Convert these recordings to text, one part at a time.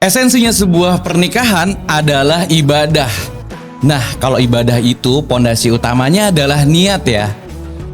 Esensinya sebuah pernikahan adalah ibadah. Nah, kalau ibadah itu pondasi utamanya adalah niat ya.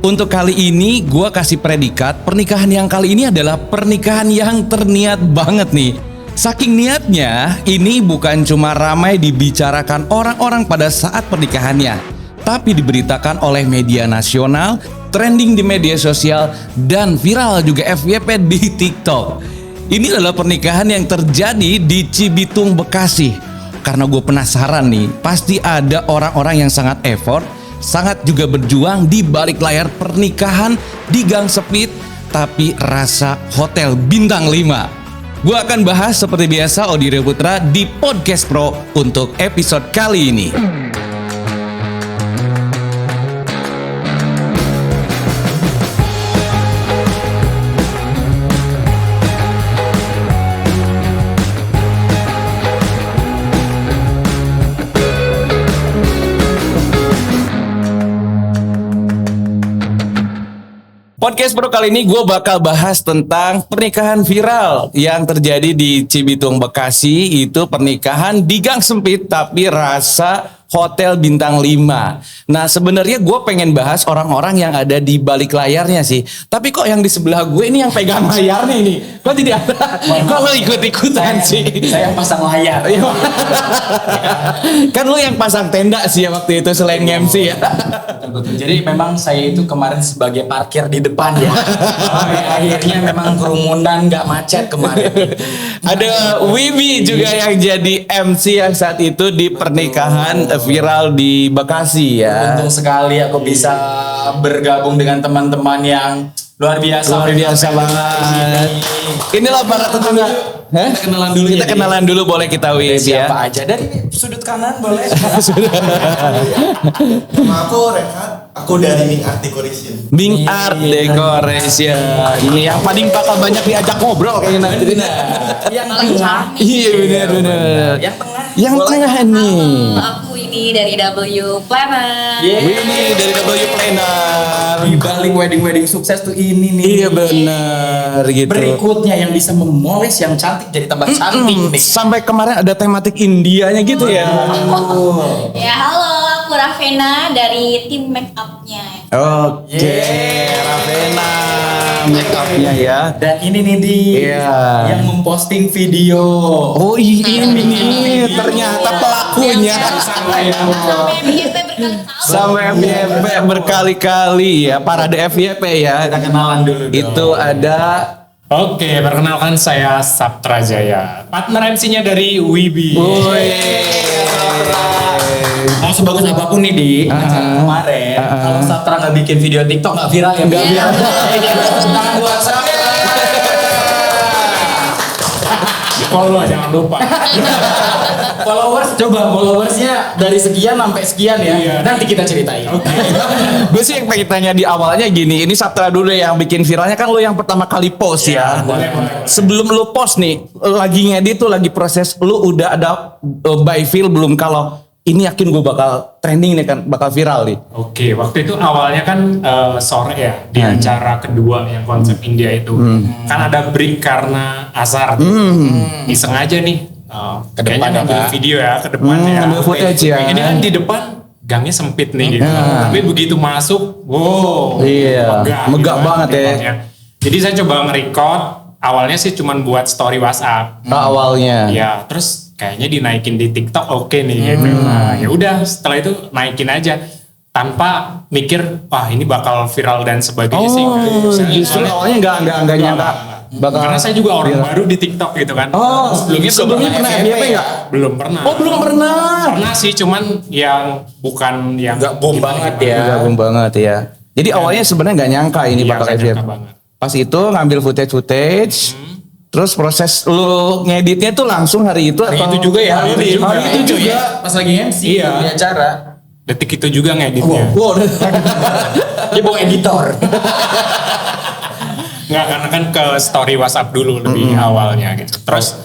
Untuk kali ini gue kasih predikat pernikahan yang kali ini adalah pernikahan yang terniat banget nih. Saking niatnya, ini bukan cuma ramai dibicarakan orang-orang pada saat pernikahannya, tapi diberitakan oleh media nasional, trending di media sosial, dan viral juga FYP di TikTok. Ini adalah pernikahan yang terjadi di Cibitung, Bekasi. Karena gue penasaran nih, pasti ada orang-orang yang sangat effort, sangat juga berjuang di balik layar pernikahan di gang sempit, tapi rasa hotel bintang 5. Gue akan bahas seperti biasa Odi Putra di Podcast Pro untuk episode kali ini. Podcast Pro kali ini gue bakal bahas tentang pernikahan viral yang terjadi di Cibitung, Bekasi. Itu pernikahan di gang sempit tapi rasa hotel bintang 5. Nah sebenarnya gue pengen bahas orang-orang yang ada di balik layarnya sih. Tapi kok yang di sebelah gue ini yang pegang layarnya ini, kok tidak ada? Kok lo ikut-ikutan sih? Saya yang pasang layar. Kan lo yang pasang tenda sih ya waktu itu selain MC ya. Betul. Jadi memang saya itu kemarin sebagai parkir di depan ya. Akhirnya memang kerumunan nggak macet kemarin. Ada Wibi juga yang jadi MC yang saat itu di pernikahan viral di Bekasi ya. Untung sekali aku bisa bergabung dengan teman-teman yang luar biasa. Luar biasa banget. Inilah para tetangga. Kita kenalan dulu. Kita kenalan dulu boleh kita Wibi ya. Siapa aja dari sudut kanan boleh. Nama aku Rehat, aku dari Ming Art Decoration. Ming Art Decoration. Ini yang paling bakal banyak diajak ngobrol kayaknya nanti. Yang tengah. Iya benar. Yang tengah. Yang tengah nih. Aku ini dari W Planner. Ini dari W Planner. Di balik wedding sukses tuh ini nih. Iya benar gitu. Berikutnya yang bisa memoles yang cantik jadi tambah cantik nih. Sampai kemarin ada tematik Indianya gitu ya. Ya halo, aku Ravena dari tim make upnya. Oke, Ravena make upnya ya. Dan ini nih di yang memposting video. Oh ini ternyata pelakunya. Sampai FYP berkali-kali. Sampai FYP berkali-kali ya. Parade FYP ya. Kita kenalan dulu dong. Itu ada. Oke, perkenalkan saya Saptra Jaya. Partner MC-nya dari Wibi. Mau sebagus apapun nih di acara kemarin, kalau Saptra nggak bikin video TikTok nggak viral ya. Nggak viral. Tangan buat Saptra. Follow jangan lupa. Followersnya dari sekian sampai sekian ya. Iya. Nanti kita ceritain. Gue sih yang pengen tanya di awalnya gini. Ini Saptra dulu yang bikin viralnya kan lo yang pertama kali post ya. Boleh. Sebelum lo post nih, lagi ngedit tuh lagi proses, lo udah ada by feel belum kalau ini yakin gue bakal trending nih kan, bakal viral nih. Oke, waktu itu awalnya kan sore ya di acara kedua yang konsep India itu. Kan ada break karena azhar. Iseng aja nih. Ke depan kayaknya ngambil ya, Kak. video ya ke depan ya. Ngambil footage ya. Ini kan di depan gangnya sempit nih gitu. Tapi begitu masuk, wow. Iya, megah gitu banget ya. depannya. Jadi saya coba nge-record. Awalnya sih cuman buat story WhatsApp. Awalnya. Ya, terus kayaknya dinaikin di TikTok oke nih gitu. Nah, ya udah setelah itu naikin aja tanpa mikir wah ini bakal viral dan sebagainya sih. Justru awalnya nggak nyangka bakal. Karena saya juga orang baru di TikTok gitu kan. Sebelumnya pernah FYP nggak? Belum pernah. Oh belum pernah. Pernah sih cuman yang bukan yang Nggak bom banget ya. Gabung banget ya. Jadi awalnya sebenarnya nggak nyangka ini Iya, bakal nggak FYP. nyangka banget. Pas itu ngambil footage. Terus proses lu ngeditnya tuh langsung hari itu Hari atau? itu juga ya. Hari itu juga. Pas lagi MC Iya. di acara. Detik itu juga ngeditnya. Dia bawa editor. Nggak, karena kan ke story WhatsApp dulu lebih awalnya gitu. Terus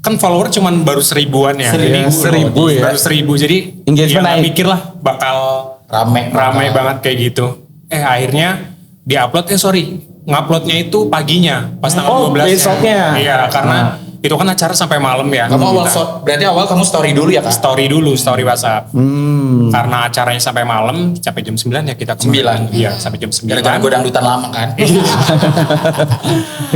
kan follower cuman baru 1000-an ya. Jadi 1000 ya. Baru 1000. Jadi Engagement nggak naik. mikir lah bakal ramai banget kayak gitu. Akhirnya diupload nguploadnya itu paginya pas tanggal 12 besoknya. Iya, karena Itu kan acara sampai malam ya. Kamu awal Kita- berarti awal kamu story dulu ya kak? story dulu, story WhatsApp. Karena acaranya sampai malam, sampai jam 9 ya kita kemarin. 9. Iya, sampai jam 9. Gara-gara gue dangdutan lama kan?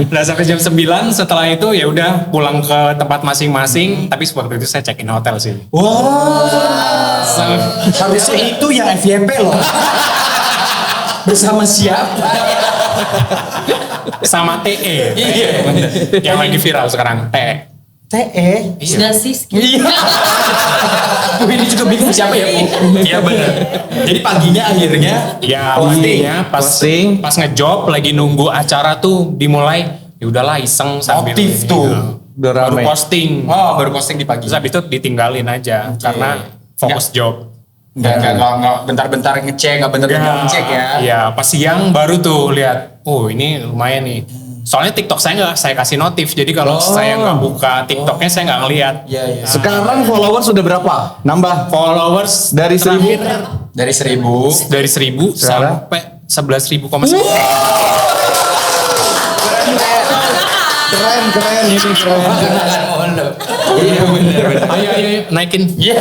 Nah, sampai jam 9 setelah itu ya udah pulang ke tempat masing-masing, tapi waktu itu saya check in hotel sih. Wah, harusnya itu yang FYP loh. Bersama siapa? Sama TE. Iya. Yang lagi viral sekarang, TE. TE. Sudah sis. Iya. Gue ini juga bingung siapa ya Bu? Iya benar. Jadi paginya akhirnya Ya, posting. paginya Posting. pas ngejob lagi nunggu acara tuh dimulai, ya udahlah iseng sambil Aktif tuh. Udah baru rame. posting. Oh baru posting di pagi. Terus habis itu ditinggalin aja karena fokus job. Nggak bentar-bentar ngecek, nggak bentar-bentar ngecek ya. Iya, pas siang baru tuh lihat, oh ini lumayan nih. Soalnya TikTok saya nggak saya kasih notif, jadi kalau saya nggak buka TikToknya saya nggak ngeliat. Iya iya. Sekarang followers sudah berapa? Nambah Followers dari 1000? Dari 1000. dari 1000 Sekarang? sampai 11.000,9. Keren ini keren. Iya benar. Ayo naikin. Iya.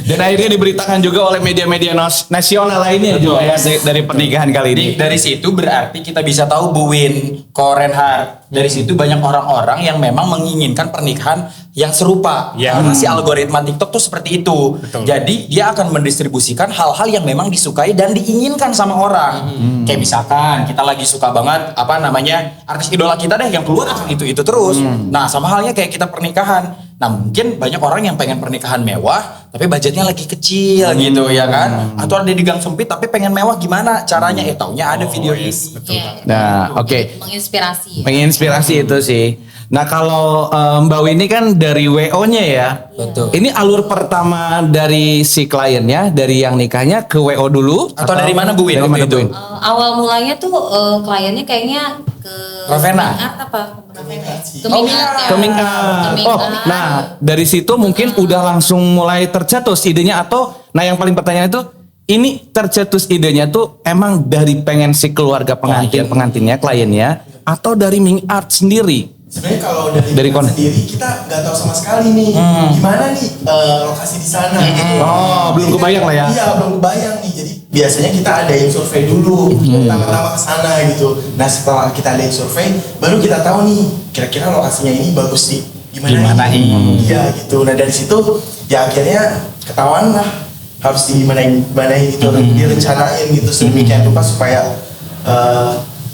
Dan akhirnya diberitakan juga oleh media-media nasional lainnya juga ya dari pernikahan kali ini. Dari situ berarti kita bisa tahu Bu Win, Ko Renhard. Dari situ banyak orang-orang yang memang menginginkan pernikahan yang serupa. Ya. Karena si algoritma TikTok tuh seperti itu. Betul. Jadi dia akan mendistribusikan hal-hal yang memang disukai dan diinginkan sama orang. Kayak misalkan kita lagi suka banget artis idola kita deh yang keluar akan itu terus. Nah sama halnya kayak kita pernikahan. Nah mungkin banyak orang yang pengen pernikahan mewah tapi budgetnya lagi kecil gitu ya kan. Atau ada di gang sempit tapi pengen mewah gimana caranya? Taunya ada video ini. Betul banget. Nah, oke. Menginspirasi. Menginspirasi itu sih. Nah kalau Mbak Winnie kan dari WO-nya ya. Betul. Ini alur pertama dari si kliennya, dari yang nikahnya ke WO dulu? Atau dari mana Bu Win Dari waktu mana, itu? Bu Win? Awal mulanya tuh kliennya kayaknya ke Ravenna. Coming Out apa? Ke Oh, Coming Out ya. Coming out. Coming Oh, Out. nah dari situ mungkin udah langsung mulai tercetus idenya atau, nah yang paling pertanyaan itu, ini tercetus idenya tuh emang dari pengen si keluarga pengantinnya, kliennya, atau dari Ming Art sendiri? Sebenarnya kalau dari Dari kita kon- sendiri kita nggak tahu sama sekali nih gimana nih lokasi di sana gitu. Oh, belum kebayang lah ya. Iya belum kebayang nih. Jadi biasanya kita adain survei dulu, pertama-tama ke sana gitu. Nah setelah kita adain survei, baru kita tahu nih kira-kira lokasinya ini bagus nih. Gimana nih? Iya gitu. Nah dari situ ya akhirnya ketahuan lah harus dimanain gitu, direncanain gitu sedemikian rupa supaya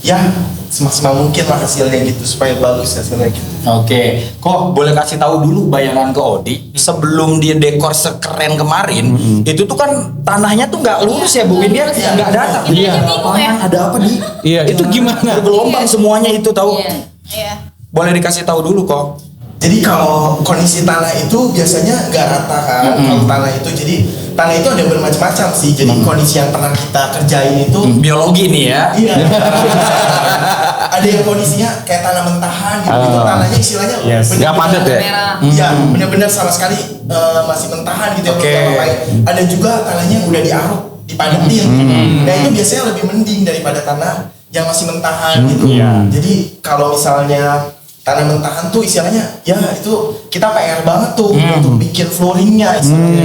ya semaksimal mungkin lah hasilnya gitu supaya bagus hasilnya gitu. Oke, kok boleh kasih tahu dulu bayangan ke Odi sebelum dia dekor sekeren kemarin itu tuh kan tanahnya tuh nggak lurus ya Bu Win ya nggak datar. Iya. Bingung ya. Ada apa nih? Iya, itu gimana? Bergelombang semuanya itu tahu. Iya. Iya. Boleh dikasih tahu dulu kok. Jadi kalau kondisi tanah itu biasanya nggak rata kan. Kalau tanah itu jadi tanah itu ada bermacam-macam sih. Jadi kondisi yang pernah kita kerjain itu Biologi nih ya. iya. Ada yang kondisinya kayak tanah mentahan gitu. Itu tanahnya istilahnya Yes. Nggak padat ya? Merah. Iya, benar-benar sama sekali masih mentahan gitu Oke. ya. Belum diapa-apain. Ada juga tanahnya yang udah diaruk, dipadetin. Nah itu biasanya lebih mending daripada tanah yang masih mentahan gitu. Iya. Jadi kalau misalnya tanah mentahan tuh istilahnya ya itu kita PR banget tuh untuk bikin flooringnya istilahnya.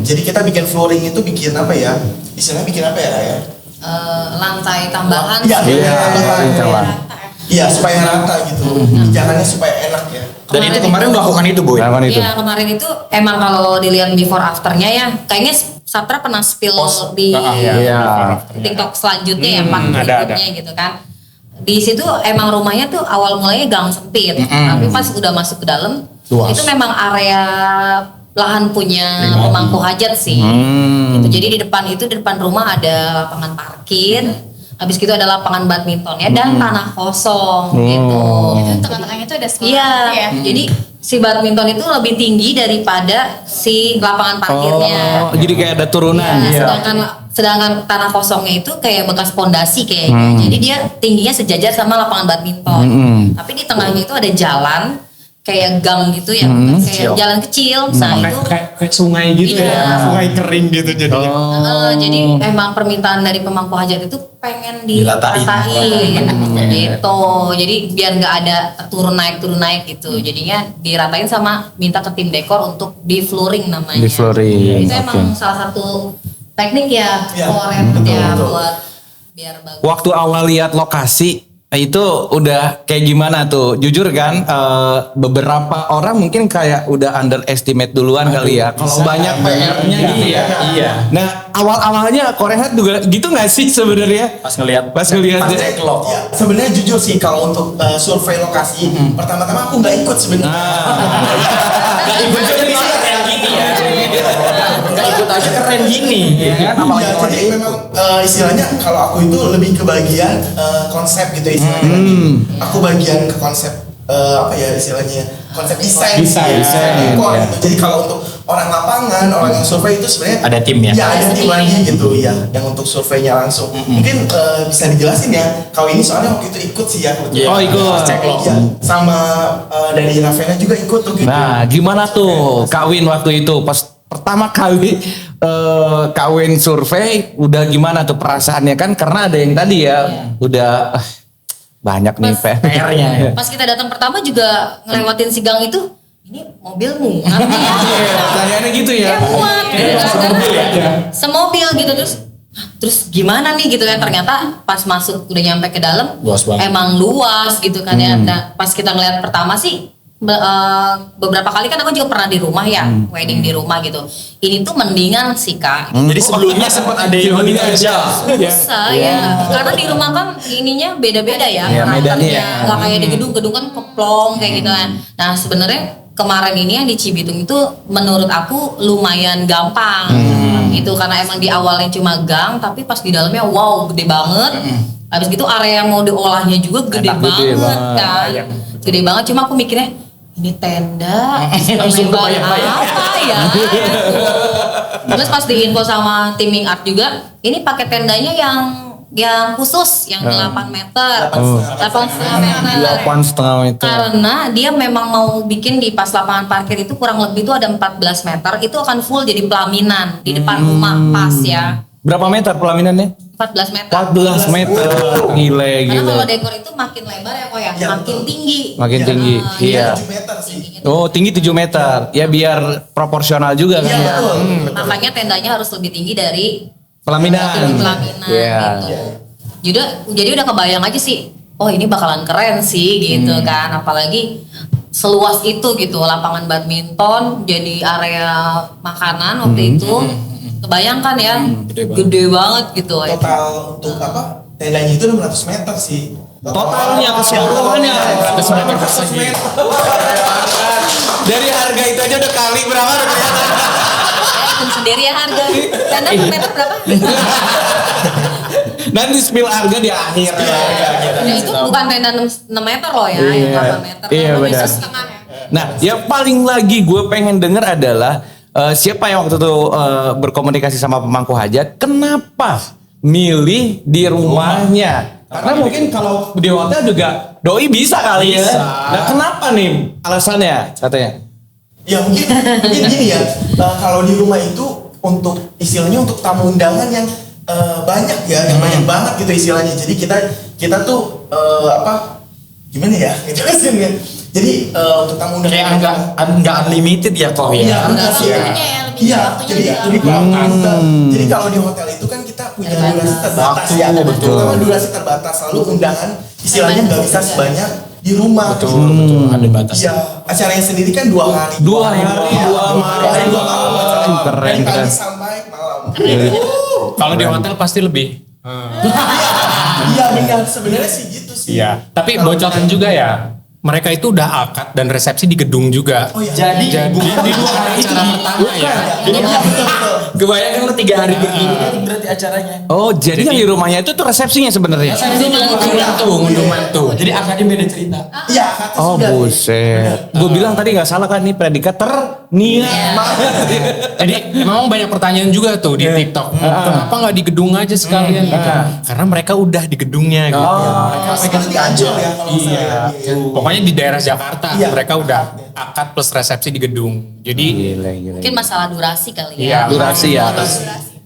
Jadi kita bikin flooring itu bikin apa ya? Istilahnya bikin apa ya? Lantai tambahan. Iya, Iya, tambahan. Iya, supaya rata gitu. Pijakannya supaya enak ya. Dan itu kemarin melakukan itu Bu Win. Lakukan itu. Iya kemarin itu emang kalau dilihat before afternya ya kayaknya Satra pernah spill di Iya. TikTok selanjutnya ya part ada. berikutnya gitu kan. Di situ emang rumahnya tuh awal mulanya gang sempit, tapi pas udah masuk ke dalam Luas. itu memang area lahan punya pemangku hajat sih. Gitu. Jadi di depan rumah ada lapangan parkir. Habis gitu ada lapangan badminton ya dan tanah kosong gitu. Itu tengah-tengahnya tuh ada sekolah Iya, gitu ya. jadi si badminton itu lebih tinggi daripada si lapangan parkirnya. Oh, jadi kayak ada turunan. Nah, Iya. sedangkan tanah kosongnya itu kayak bekas pondasi kayaknya. Jadi dia tingginya sejajar sama lapangan badminton. Tapi di tengahnya itu ada jalan kayak gang gitu ya, kayak jalan kecil. Nah itu kayak sungai gitu ya, sungai kering gitu jadinya. jadi emang permintaan dari pemangku hajat itu pengen diratain gitu. Jadi biar nggak ada turun naik gitu. Jadinya diratain sama minta ke tim dekor untuk di flooring namanya. Di flooring. Itu emang salah satu teknik ya, koret ya buat biar bagus. Waktu awal lihat lokasi itu udah kayak gimana tuh? Jujur kan, beberapa orang mungkin kayak udah underestimate duluan kali ya. Kalau banyak PR-nya gitu ya. Iya. Nah awal-awalnya Korehat juga gitu nggak sih sebenarnya? Pas ngelihat dia. Ya, sebenarnya jujur sih kalau untuk survei lokasi, pertama-tama aku nggak ikut sebenarnya. Gak ikut aja bisa kayak gini ya. Gak ikut aja keren gini. Iya, jadi memang istilahnya kalau aku itu lebih ke bagian konsep gitu istilahnya. Aku bagian ke konsep apa ya istilahnya, konsep desain. Jadi kalau untuk orang lapangan, orang yang survei itu sebenarnya ada tim ya? Ya ada tim lagi gitu ya, yang untuk surveinya langsung. Mungkin bisa dijelasin ya. Kalau ini soalnya waktu itu ikut sih ya. Oh ikut. Ya, sama dari Ravena juga ikut tuh gitu. Nah gimana tuh Kak Win waktu itu pas pertama kali Kak Win survei udah gimana tuh perasaannya kan karena ada yang tadi ya udah banyak nih PR-nya. Pas kita datang pertama juga ngelewatin si gang itu, ini mobil muat nih ya. Tanyanya gitu ya. Muat gitu kan. Semobil gitu terus gimana nih gitu kan, ternyata pas masuk udah nyampe ke dalam Luas banget. emang luas gitu kan ya. Nah, pas kita ngeliat pertama sih beberapa kali kan aku juga pernah di rumah ya, wedding di rumah gitu. Ini tuh mendingan sih Kak. Jadi sebelumnya sempat ada yang gitu aja. Bisa ya, karena di rumah kan ininya beda-beda ya, medannya ya. nggak kayak di gedung kan keplong kayak gitu kan. Nah sebenarnya kemarin ini yang di Cibitung itu menurut aku lumayan gampang gitu, karena emang di awalnya cuma gang, tapi pas di dalamnya wow gede banget. Habis gitu area yang mau diolahnya juga gede banget kan, gede banget. Cuma aku mikirnya ini tenda Langsung lebar kebayang-bayang. apa ya. Terus pas diinfo sama timing art juga, ini pakai tendanya yang khusus yang 8 meter, 8,5 meter. 8,5 meter. Karena dia memang mau bikin di pas lapangan parkir itu kurang lebih itu ada 14 meter, itu akan full jadi pelaminan di depan rumah pas ya. Berapa meter pelaminannya? 14 meter. 14 meter. Gile. Karena kalau dekor itu makin lebar ya kok ya, makin tinggi. Makin tinggi. Iya. 7 meter sih. Oh, tinggi 7 meter. Ya biar proporsional juga kan ya. Makanya tendanya harus lebih tinggi dari Pelaminan. pelaminan Iya. gitu. Jadi udah kebayang aja sih, oh ini bakalan keren sih gitu kan. Apalagi seluas itu gitu, lapangan badminton jadi area makanan waktu itu. Kebayangkan ya, gede banget gitu. Total untuk apa? Tendanya itu 600 meter sih. Totalnya keseluruhannya 600 meter. Dari harga itu aja udah kali berapa? Hitung sendiri ya harga. Tenda per meter berapa? Nanti spill harga di akhir. Ya, itu bukan tenda 6 meter loh ya, yang 8 meter. Iya, Lebih benar. setengah ya. Nah, yang paling lagi gue pengen denger adalah siapa yang waktu itu berkomunikasi sama pemangku hajat, kenapa milih di rumahnya? Karena mungkin kalau di hotel juga doi bisa kali ya. Nah, kenapa nih alasannya katanya? Ya mungkin gini ya, kalau di rumah itu untuk istilahnya untuk tamu undangan yang banyak ya, yang banyak banget gitu istilahnya. Jadi kita tuh apa gimana ya ngejelasinnya. Jadi untuk tamu undangan Kayak nggak unlimited ya kok ya. Iya, enggak sih. Iya, jadi jadi kalau di hotel itu kan kita punya durasi terbatas ya. Betul. Terutama durasi terbatas, lalu undangan istilahnya nggak bisa sebanyak di rumah. Betul, ada batas. Iya, acaranya sendiri kan 2 hari. 2 hari, 2 malam. Dua malam. Keren, Dari keren. pagi sampai malam. Kalau di hotel pasti lebih. Iya benar, sebenarnya sih gitu sih. Iya. Tapi bocoran juga ya. Mereka itu udah akad dan resepsi di gedung juga. Oh iya. Jadi Di 2 hari acara pertama ya. Iya, betul. Kebayang kan lu 3 hari berdiri berarti nanti acaranya. Oh, jadi yang di rumahnya itu tuh resepsinya sebenarnya. Ngunduh mantu. Jadi akadnya beda cerita. Iya, kata Oh, sudah. buset. Gue bilang tadi nggak salah kan nih predikat terniat. Jadi memang banyak pertanyaan juga tuh di TikTok. Kenapa nggak di gedung aja sekalian gitu? Karena mereka udah di gedungnya gitu. Mereka Sekarang di Ancol ya kalau nggak salah ya. Iya. Pokoknya di daerah Jakarta Iya. mereka udah akad plus resepsi di gedung. Jadi Gila. Mungkin masalah durasi kali iya, ya. Durasi ya.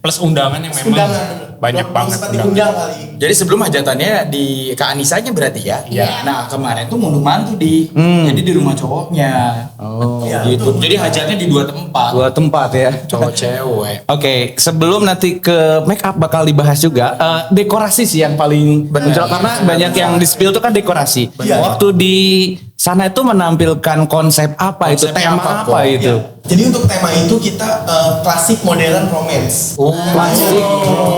plus undangan yang memang banyak banget Sempat undangan. diundang kali. Jadi sebelum hajatannya di Kak Anisanya berarti ya. Iya. Nah kemarin tuh ngunduh mantu jadi di rumah cowoknya. Oh, Iya, Gitu. betul. Jadi hajatnya di 2 tempat. dua tempat ya. Cowok cewek. Oke, sebelum nanti ke make up bakal dibahas juga dekorasi sih yang paling muncul karena banyak yang di spill tuh kan dekorasi. Iya. Waktu di sana itu menampilkan konsep apa itu, Konsepnya tema apa, apa Kok? itu? Jadi untuk tema itu kita klasik modern romance. Oh, klasik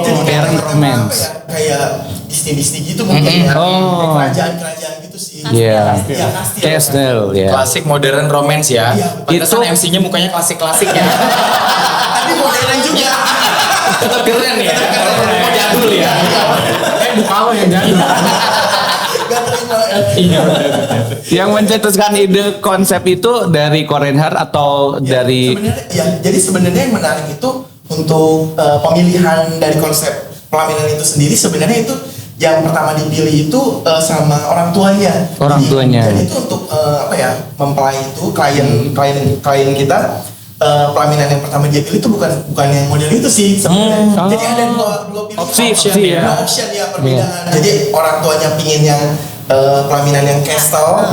Jadi modern kayak tema romance. apa ya? Kayak Disney gitu mungkin ya. Oh. Kerajaan-kerajaan gitu sih. Iya. Iya, pasti. Castle ya. Klasik modern romance ya. Iya. Pantesan Itu- MC-nya mukanya klasik-klasik ya. Tapi modern juga. Tetap keren ya. Oh, jadul ya. Buka lo yang jadul. Gak terima. Iya. Yang mencetuskan ide konsep itu dari Korean Heart atau dari Sebenarnya ya, jadi sebenarnya yang menarik itu untuk pemilihan dari konsep pelaminan itu sendiri sebenarnya itu yang pertama dipilih itu sama orang tuanya. Orang tuanya. Jadi itu untuk apa ya mempelai itu klien kita pelaminan yang pertama dia pilih itu bukan yang model itu sih sebenarnya. Oh. Jadi ada dua pilihan. Opsi ya. Dua option ya perbedaan. Jadi orang tuanya pingin yang pelaminan yang castle.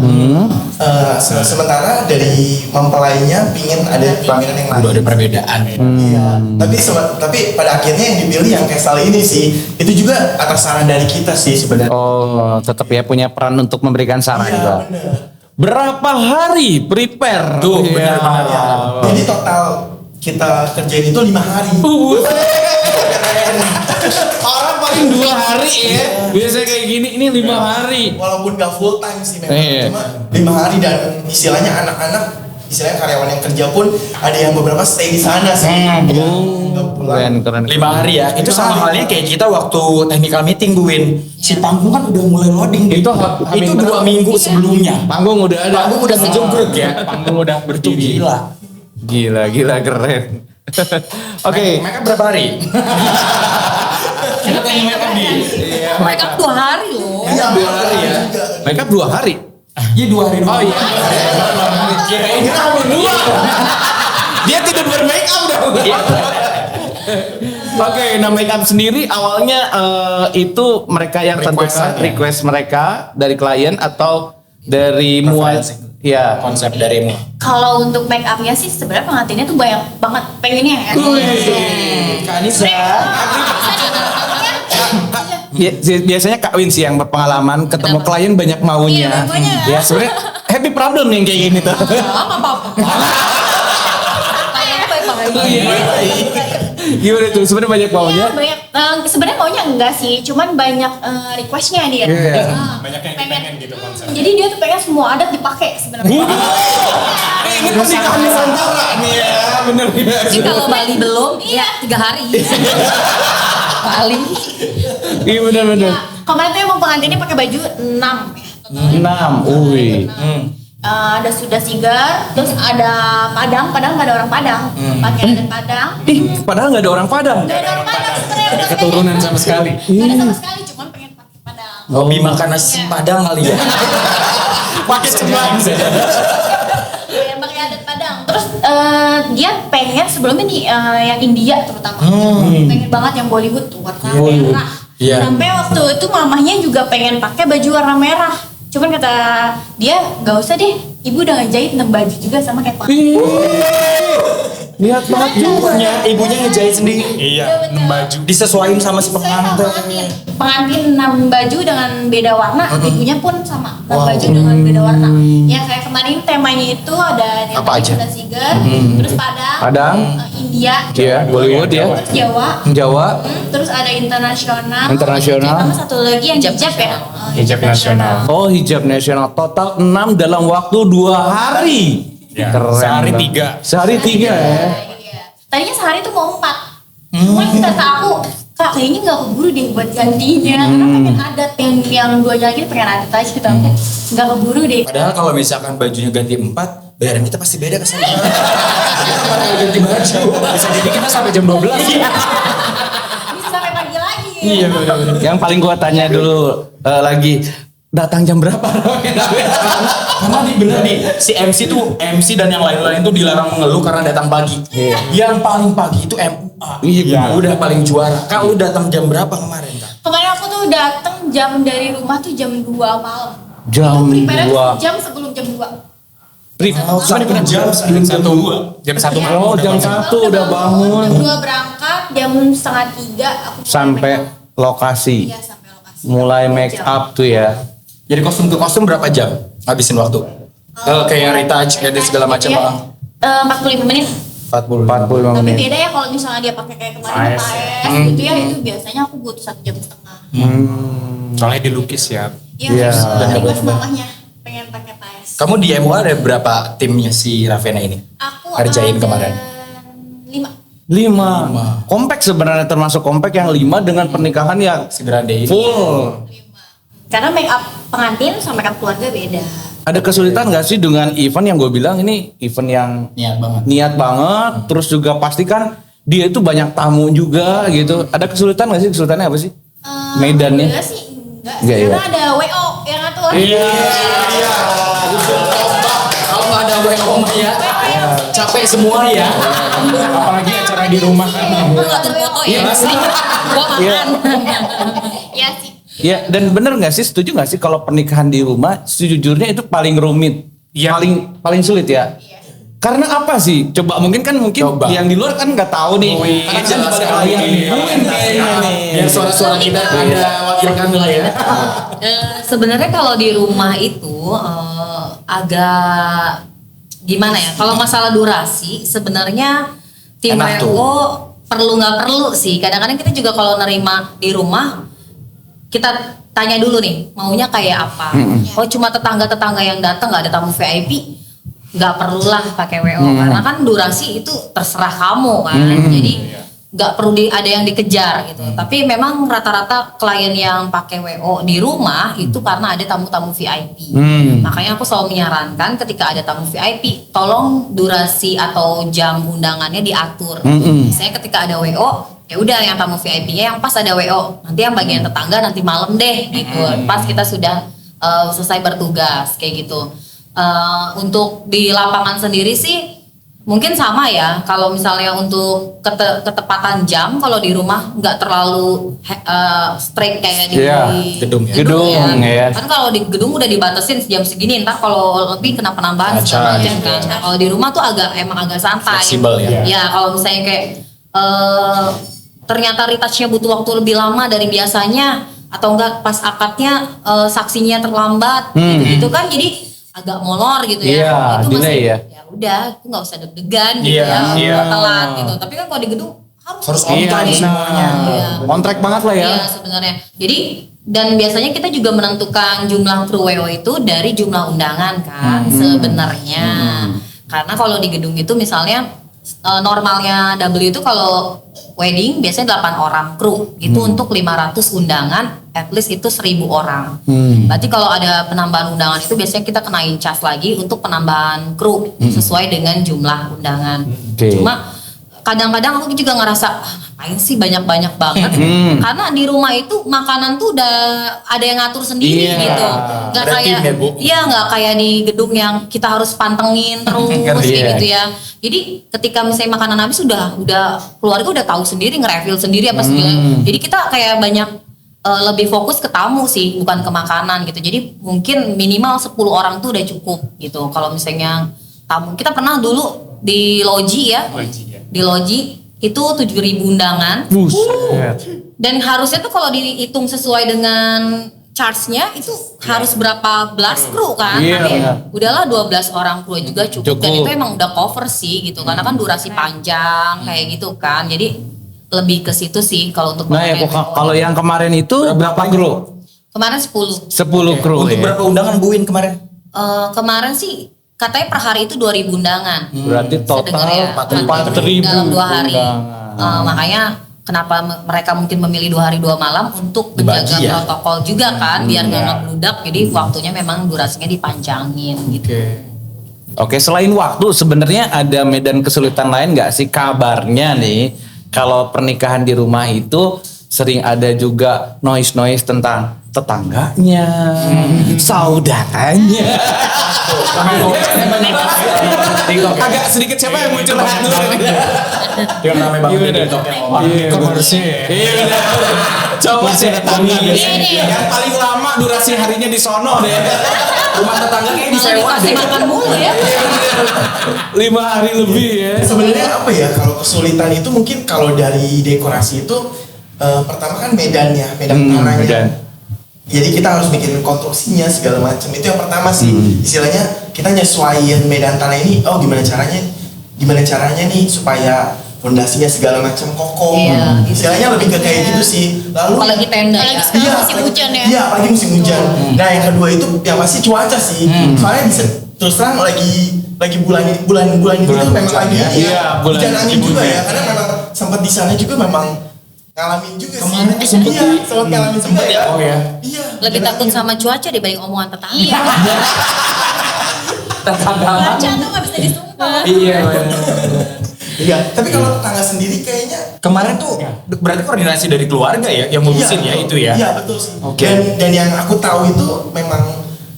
Sementara dari mempelainya pingin ada pelaminan yang lain. Udah ada perbedaan. Iya. Tapi pada akhirnya yang dipilih yang castle ini sih. Itu juga atas saran dari kita sih sebenarnya. Oh, tetap ya punya peran untuk memberikan saran Iya, juga. benar. Berapa hari prepare? Tuh, Iya. benar-benar. Ya, jadi total kita kerjain itu 5 hari. Orang paling 2 hari ya. Biasanya kayak gini, ini 5 hari. Walaupun gak full time sih memang, Iya. cuma 5 hari dan istilahnya anak-anak, istilahnya karyawan yang kerja pun ada yang beberapa stay di sana sih. Nggak pulang. Keren. 5 hari ya. Itu sama halnya kayak kita waktu technical meeting Bu Win. Si panggung kan udah mulai loading. Itu itu 2 minggu sebelumnya. Panggung udah ada. Panggung udah ngejegrek ya. Panggung udah berdiri. Gila. Gila keren. Oke. Mereka berapa hari? Kita tanya mereka di. Mereka 2 hari loh. Iya, 2 hari ya. Make up 2 hari. Iya 2 hari. Oh iya. Kirain kamu 2. Dia tidak bermake up dong. Oke, nah make up sendiri awalnya itu mereka yang tentukan request mereka dari klien atau dari mual ya Konsep darimu. Kalau untuk make upnya sih sebenarnya pengantinnya tuh banyak banget pengennya ya. Kak Anissa. biasanya Kak Win sih yang berpengalaman ketemu klien banyak maunya. Iya, banyak. Ya sebenarnya happy problem yang kayak gini tuh. Nggak apa-apa. Kayaknya baik-baik. Gimana tuh sebenarnya banyak maunya? Iya, banyak. Sebenarnya maunya enggak sih, cuman banyak requestnya dia. Iya. Banyak yang pengen gitu konsep. Jadi dia tuh pengen semua adat dipakai sebenarnya. Ini pernikahan Nusantara nih ya, bener-bener. Jadi kalau Bali belum, ya 3 hari. Bali. Iya bener-bener. Kemarin tuh emang pengantinnya pakai baju 6 ya. 6, wih. Ada sudah sigar, terus ada Padang nggak ada orang Padang, pakai adat Padang. Padahal nggak ada orang Padang. Nggak ada orang Padang sebenarnya. Ada keturunan sama sekali. Nggak ada sama sekali, cuman pengen pakai Padang. Hobi makan nasi Padang kali ya. Pakai ceban. Pengen pakai adat Padang. Terus dia pengen sebelumnya nih yang India terutama, pengen banget yang Bollywood tuh warna merah. Iya. Sampai waktu itu mamahnya juga pengen pakai baju warna merah. Cuman kata dia gak usah deh, ibu udah ngejahit 6 baju juga sama kayak pengantin. Lihat banget juga. Ibunya ngejahit sendiri. Iya, 6 baju. Disesuaiin sama si pengantin. Pengantin 6 baju dengan beda warna, ibunya pun sama 6 baju dengan beda warna. Ya kayak kemarin temanya itu ada yang Apa aja? Sudah Sigar, terus Padang, Padang. India, Iya, Bollywood ya. terus Jawa, Jawa. terus ada internasional, Internasional. sama satu lagi yang hijab ya. Hijab nasional. Oh, hijab nasional total 6 dalam waktu 2 hari. Ya, Keren sehari banget. 3. Sehari 3 ya. Iya. Tadinya sehari tuh mau 4. Cuman kata aku Kak kayaknya nggak keburu deh buat gantinya, karena pengen adat yang 2 lagi pengen adat aja gitu, nggak keburu deh. Padahal kalau misalkan bajunya ganti 4, bayaran kita pasti beda kesana. Kita bakal ganti baju. Bisa jadi kita sampai jam 12. Bisa sampai pagi lagi. Iya benar-benar. Yang paling gua tanya dulu lagi, datang jam berapa? Karena bener nih, si MC dan yang lain-lain tuh dilarang mengeluh karena datang pagi. Yang paling pagi itu MUA. Iya, udah paling juara. Kak lu datang jam berapa kemarin, Kak? Kemarin aku tuh datang jam dari rumah tuh jam 2 malam. Jam Itu prepare 2. jam sebelum jam 2. Jam sebelum jam 2. Jam 1 malam. Oh, jam 1 udah bangun. Jam 2 berangkat, jam 2:30 aku Sampai lokasi. Iya, sampai lokasi. Mulai make up tuh ya. Jadi kostum ke kostum berapa jam habisin waktu? Kayak retouch, kayak segala macam. Iya. 45 menit. 45 Tapi menit. beda ya kalau misalnya dia pakai kayak kemarin Paes. paes gitu ya, itu biasanya aku butuh 1,5 jam. Soalnya dilukis ya. Iya, Iya. request mamahnya pengen pakai paes. Kamu di MUA ada berapa timnya si Raffena ini? Aku Ngerjain ada kemarin. 5. 5. Kompak sebenarnya, termasuk kompak yang 5 dengan pernikahan yang Segrande ini. full. Karena make up pengantin sama make up keluarga beda. Ada kesulitan nggak sih dengan event yang gue bilang ini event yang Niat banget. niat banget, terus juga pastikan dia itu banyak tamu juga gitu. Ada kesulitan nggak sih? Kesulitannya apa sih? Medannya? Enggak sih, enggak. Enggak, Karena ya? ada WO yang ngatur. Iya. Kalau nggak ada WO ya, capek semua ya. Apalagi acara di rumah kan. Lu ngatur foto ya? Gua makan. Iya sih. Ya, dan bener nggak sih, setuju nggak sih kalau pernikahan di rumah sejujurnya itu paling rumit, Iya. paling sulit ya? Karena apa sih? Coba mungkin Coba. yang di luar kan nggak tahu nih. Karena kan di balik layar nih. Buin kayaknya nih. Biar suara-suara kita ada wakilkan lah ya. Sebenarnya kalau di rumah itu agak gimana ya? Kalau masalah durasi sebenarnya tim Enak tuh. WO perlu nggak perlu sih. Kadang-kadang kita juga kalau nerima di rumah kita tanya dulu nih maunya kayak apa. Oh cuma tetangga-tetangga yang datang nggak ada tamu VIP, nggak perlulah pakai WO karena kan durasi itu terserah kamu kan. Jadi nggak perlu ada yang dikejar gitu. Tapi memang rata-rata klien yang pakai WO di rumah itu karena ada tamu-tamu VIP. Makanya aku selalu menyarankan ketika ada tamu VIP, tolong durasi atau jam undangannya diatur. Misalnya ketika ada WO, ya udah yang tamu VIP-nya yang pas ada WO. Nanti yang bagian tetangga nanti malam deh gitu. Pas kita sudah selesai bertugas kayak gitu. Untuk di lapangan sendiri sih mungkin sama ya, kalau misalnya untuk ketepatan jam kalau di rumah nggak terlalu strict kayak di Iya, gedung ya. Gedung, ya. Kan kalau di gedung udah dibatasin jam segini, ntar kalau lebih kena penambahan segala macam kan. Nah, kalau di rumah tuh emang agak santai. Fleksibel ya. Ya kalau misalnya kayak ternyata retouchnya butuh waktu lebih lama dari biasanya atau enggak pas akadnya saksinya terlambat gitu kan, jadi agak molor gitu ya. Iya, Itu delay ya. Ya udah, aku nggak usah deg-degan gitu Iya, ya, telat gitu. Tapi kan kalau di gedung Harus on time semuanya. Iya. On track banget lah ya. Iya sebenarnya. Jadi dan biasanya kita juga menentukan jumlah kru WO itu dari jumlah undangan kan sebenarnya. Karena kalau di gedung itu misalnya normalnya W itu kalau wedding biasanya 8 orang kru. Itu untuk 500 undangan, at least itu 1.000 orang. Berarti kalau ada penambahan undangan itu biasanya kita kenain cas lagi untuk penambahan kru sesuai dengan jumlah undangan. Oke. Cuma kadang-kadang aku juga ngerasa ngapain sih banyak-banyak banget. Karena di rumah itu makanan tuh udah ada yang ngatur sendiri Iya. gitu. Nggak Ada kayak tim ya, Bu? iya nggak kayak di gedung yang kita harus pantengin terus kayak Iya. gitu ya. Jadi ketika misalnya makanan habis udah keluarga udah tahu sendiri nge-refill sendiri apa segala. Jadi kita kayak banyak lebih fokus ke tamu sih, bukan ke makanan gitu. Jadi mungkin minimal 10 orang tuh udah cukup gitu. Kalau misalnya tamu, kita pernah dulu di loji ya. Di loji itu 7.000 undangan. Dan harusnya tuh kalau dihitung sesuai dengan charge-nya itu harus berapa belas kru kan. Iya, Tapi benar. udahlah 12 orang kru juga cukup. Dan Cukup. itu emang udah cover sih gitu. Karena kan durasi panjang kayak gitu kan. Jadi lebih ke situ sih kalau untuk Nah ya, memakai kalau yang kemarin itu berapa kru? kemarin 10. 10 kru Untuk ya. berapa undangan Buin kemarin? Kemarin sih katanya per hari itu 2.000 undangan. Berarti Sedengar total ya, 4.000 dalam 2 hari. undangan. Makanya kenapa mereka mungkin memilih 2 hari 2 malam untuk menjaga Dibagi ya? protokol juga kan, biar nggak ngebludak. Jadi waktunya memang durasinya dipanjangin gitu. Oke, selain waktu sebenarnya ada medan kesulitan lain nggak sih? Kabarnya nih, kalau pernikahan di rumah itu sering ada juga noise tentang tetangganya, saudaranya. Agak sedikit siapa yang muncul dulu? Yang rame banget di TikTok yang ngomong. Iya benar. Coba sih yang paling lama durasi harinya di sono deh. Rumah tetangga kayak Malah dikasih makan mulu ya. 5 hari lebih ya. Sebenarnya apa ya, kalau kesulitan itu mungkin kalau dari dekorasi itu pertama kan medannya, medan tanahnya. Medan. Jadi kita harus bikin konstruksinya segala macam. Itu yang pertama sih. Istilahnya kita nyesuaiin medan tanah ini. Oh gimana caranya nih supaya fondasinya segala macam kokoh. Iya, gitu. Istilahnya lebih ke kayak gitu sih. Lalu Apalagi tenda Apalagi ya. sekarang musim hujan ya. Iya, apalagi musim hujan. Nah, yang kedua itu yang pasti cuaca sih. Soalnya bisa terus terang lagi bulan itu memang lagi Iya, bulan hujan angin musim juga hujan. ya. Karena memang sempat di sana juga memang ngalamin juga sih. Kemarin tuh sempet iya, sempat ngalamin juga ya. Oh ya. Iya. Lebih takut sama cuaca dibanding omongan tetangga. Iya. Kaca tuh nggak bisa disumpah. Iya. Iya, tapi kalau tetangga sendiri kayaknya Kemarin tuh berarti koordinasi dari keluarga ya yang ngurusin ya itu ya. Iya, betul sih. Oke. Dan yang aku tahu itu memang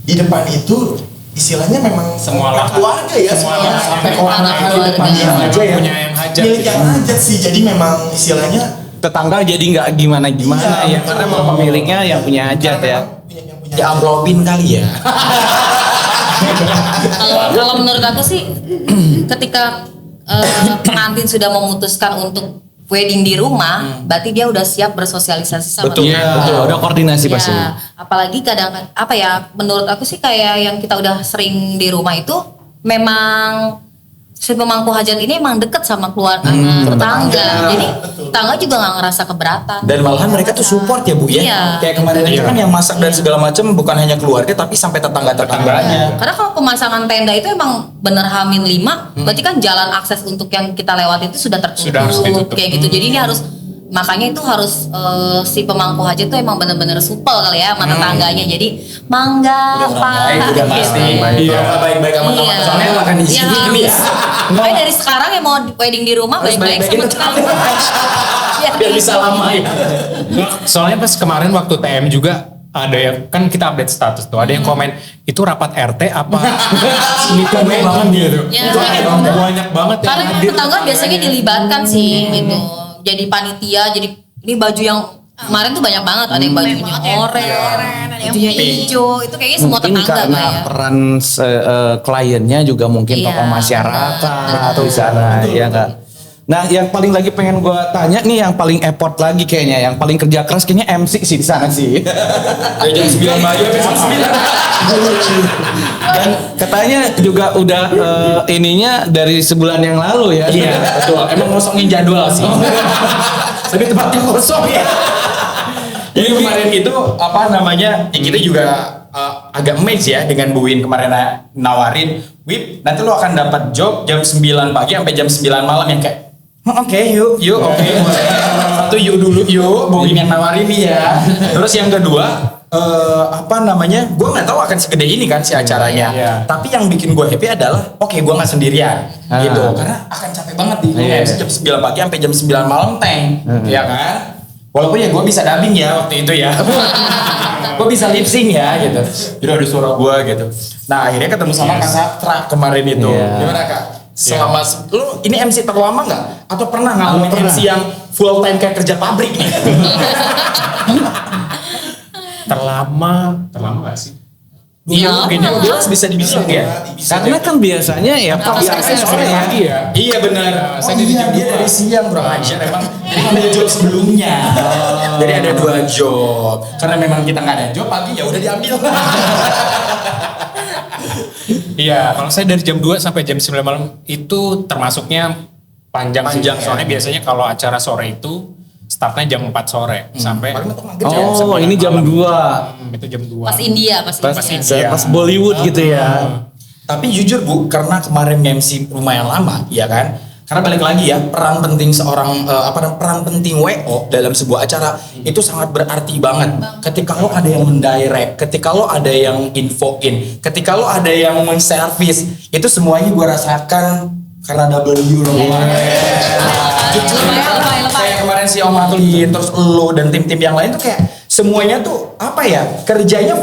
di depan itu istilahnya memang Semua lah. keluarga ya, Semua semuanya. lah. Sampai ke Anak anak keluarga. depannya aja ya. Punya yang hajat Milik gitu. yang hajat sih, jadi memang istilahnya Tetangga jadi nggak gimana-gimana Iya, ya, karena betul. memang pemiliknya yang punya hajat ya. yang punya Ya amplopin kali ya. Kalau menurut aku sih ketika pengantin sudah memutuskan untuk wedding di rumah, berarti dia udah siap bersosialisasi sama Betul. tetangga. Betul, udah koordinasi pasti. Ya, apalagi kadang apa ya, menurut aku sih kayak yang kita udah sering di rumah itu memang si pemangku hajat ini emang deket sama keluarga tetangga. Jadi tetangga juga nggak ngerasa keberatan. Dan malahan mereka tuh support ya Bu ya. Iya. Kayak kemarin aja kan yang masak dan segala macam bukan hanya keluarga tapi sampai tetangga-tetangganya. Karena kalau pemasangan tenda itu emang bener Hamin 5, berarti kan jalan akses untuk yang kita lewati itu sudah Sudah harus tertutup ditutup. kayak gitu. Jadi ini harus, makanya itu harus si pemangku hajat itu emang bener-bener supel kali ya sama tetangganya. Jadi mangga pak. Udah pasti. Iya. Kalau baik-baik sama teman Iya. soalnya makan di sini Ya, ini ya. Makanya dari sekarang yang mau wedding di rumah Harus baik-baik sama baik-baikin tetangga. Biar bisa lama ya. Soalnya pas kemarin waktu TM juga ada yang kan kita update status tuh, ada yang komen itu rapat RT apa meeting banget gitu. Ya, Itu iya. banyak banget yang Karena hadir. tetangga biasanya dilibatkan sih gitu. Jadi panitia, jadi ini baju yang kemarin tuh banyak banget, ada yang bajunya oranye, bajunya hijau, itu kayaknya semua Mungkin tetangga karena lah ya. peran kliennya juga mungkin Iya, tokoh masyarakat betul. di sana, ya enggak. Nah, yang paling lagi pengen gua tanya nih, yang paling effort lagi kayaknya, yang paling kerja keras kayaknya MC sih di sana sih. Jam 9 pagi sampai jam 9. Dan katanya juga udah ininya dari sebulan yang lalu ya. Iya, betul. Emang ngosongin jadwal sih. Tapi tempatnya kosong ya. Jadi kemarin itu apa namanya? Ya kita juga agak amazed ya dengan Bu Win kemarin nawarin, "Wip, nanti lo akan dapat job jam 9 pagi sampai jam 9 malam." Yang kayak, oke, yuk, oke. Satu yuk dulu, yuk. Bu Win yang nawarin nih ya. Terus yang kedua, apa namanya? Gue nggak tahu akan segede ini kan si acaranya. Iya. Tapi yang bikin gue happy adalah, oke, gue nggak sendirian, gitu. Karena akan capek banget nih. Gue Iya. MC jam 9 pagi sampai jam 9 malam tank, ya kan? Walaupun ya gue bisa dubbing ya waktu itu ya. Gue bisa lip sync ya gitu. Jadi ada suara gue gitu. Nah akhirnya ketemu sama Kak Satra kemarin itu. Iya. Gimana Kak? Selama lu ini MC terlama nggak? Atau pernah ngalamin MC yang full time kayak kerja pabrik nih? terlama gak sih? Iya, mungkin 12 bisa dibilang ya. Karena kan biasanya ya Biasanya sore ya. Pagi ya. Iya benar. Saya jadi jam dia dari siang bro aja emang ada job sebelumnya. Jadi ada 2 job. Karena memang kita nggak ada job pagi ya udah diambil. Iya, kalau saya dari jam 2 sampai jam 9 malam itu termasuknya panjang sih. Panjang, ya. Soalnya biasanya kalau acara sore itu startnya jam 4 sore sampai Paling mentok maghrib ya. Oh, ini jam 2. itu jam 2. Pas India, pas Pas, India. pas Bollywood gitu ya. Tapi jujur Bu, karena kemarin MC lumayan lama, ya kan? Karena balik lagi ya, peran penting seorang peran penting WO dalam sebuah acara itu sangat berarti banget. Ketika lo ada yang mendirect, ketika lo ada yang infoin, ketika lo ada yang menservis, itu semuanya gue rasakan karena W kayak kemarin si Om Atlin, terus lo dan tim-tim yang lain tuh kayak semuanya tuh apa ya, kerjanya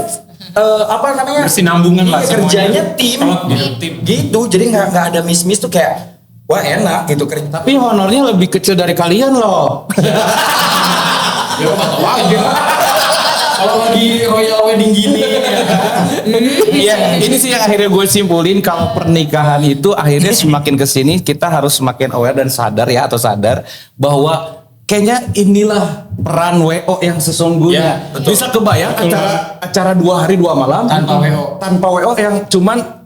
bersinambungan lah kerjanya semuanya. tim gitu, jadi nggak ada miss tuh kayak wah enak gitu kerja. Tapi honornya lebih kecil dari kalian loh. Ya tahu aja. Kalau lagi royal wedding gini Iya, ini sih yang akhirnya gue simpulin, kalau pernikahan itu akhirnya semakin kesini kita harus semakin aware dan sadar bahwa kayaknya inilah peran WO yang sesungguhnya. Ya, betul. Bisa kebayang acara 2 hari 2 malam tanpa WO yang cuman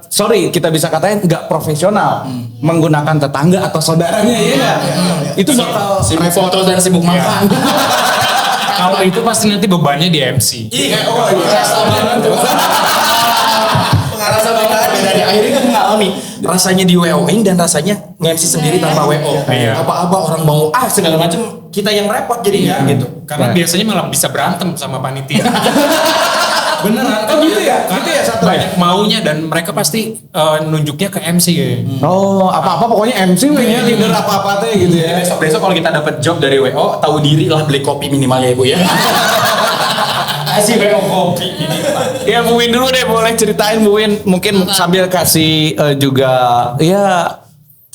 sorry kita bisa katain nggak profesional, menggunakan tetangga atau saudaranya itu bakal sibuk foto dan sibuk makan. Kalau itu pasti nanti bebannya di MC. Rasa banget tuh. Rasa banget dari akhirnya kita ngalami rasanya di WO-in dan rasanya nge-MC sendiri tanpa WO. Iya. Apa-apa orang mau segala macam kita yang repot jadinya gitu. Karena biasanya malah bisa berantem sama panitia. Beneran gitu ya satu Banyak maunya dan mereka pasti nunjuknya ke MC ya. Oh, apa-apa pokoknya MC nya leader apa-apa teh gitu ya. Besok kalau kita dapat job dari WO, tahu diri lah beli kopi minimal ya Ibu ya. Kasih WO kopi minimal. Ya Bu Win dulu deh, boleh ceritain Bu Win, mungkin sambil kasih juga ya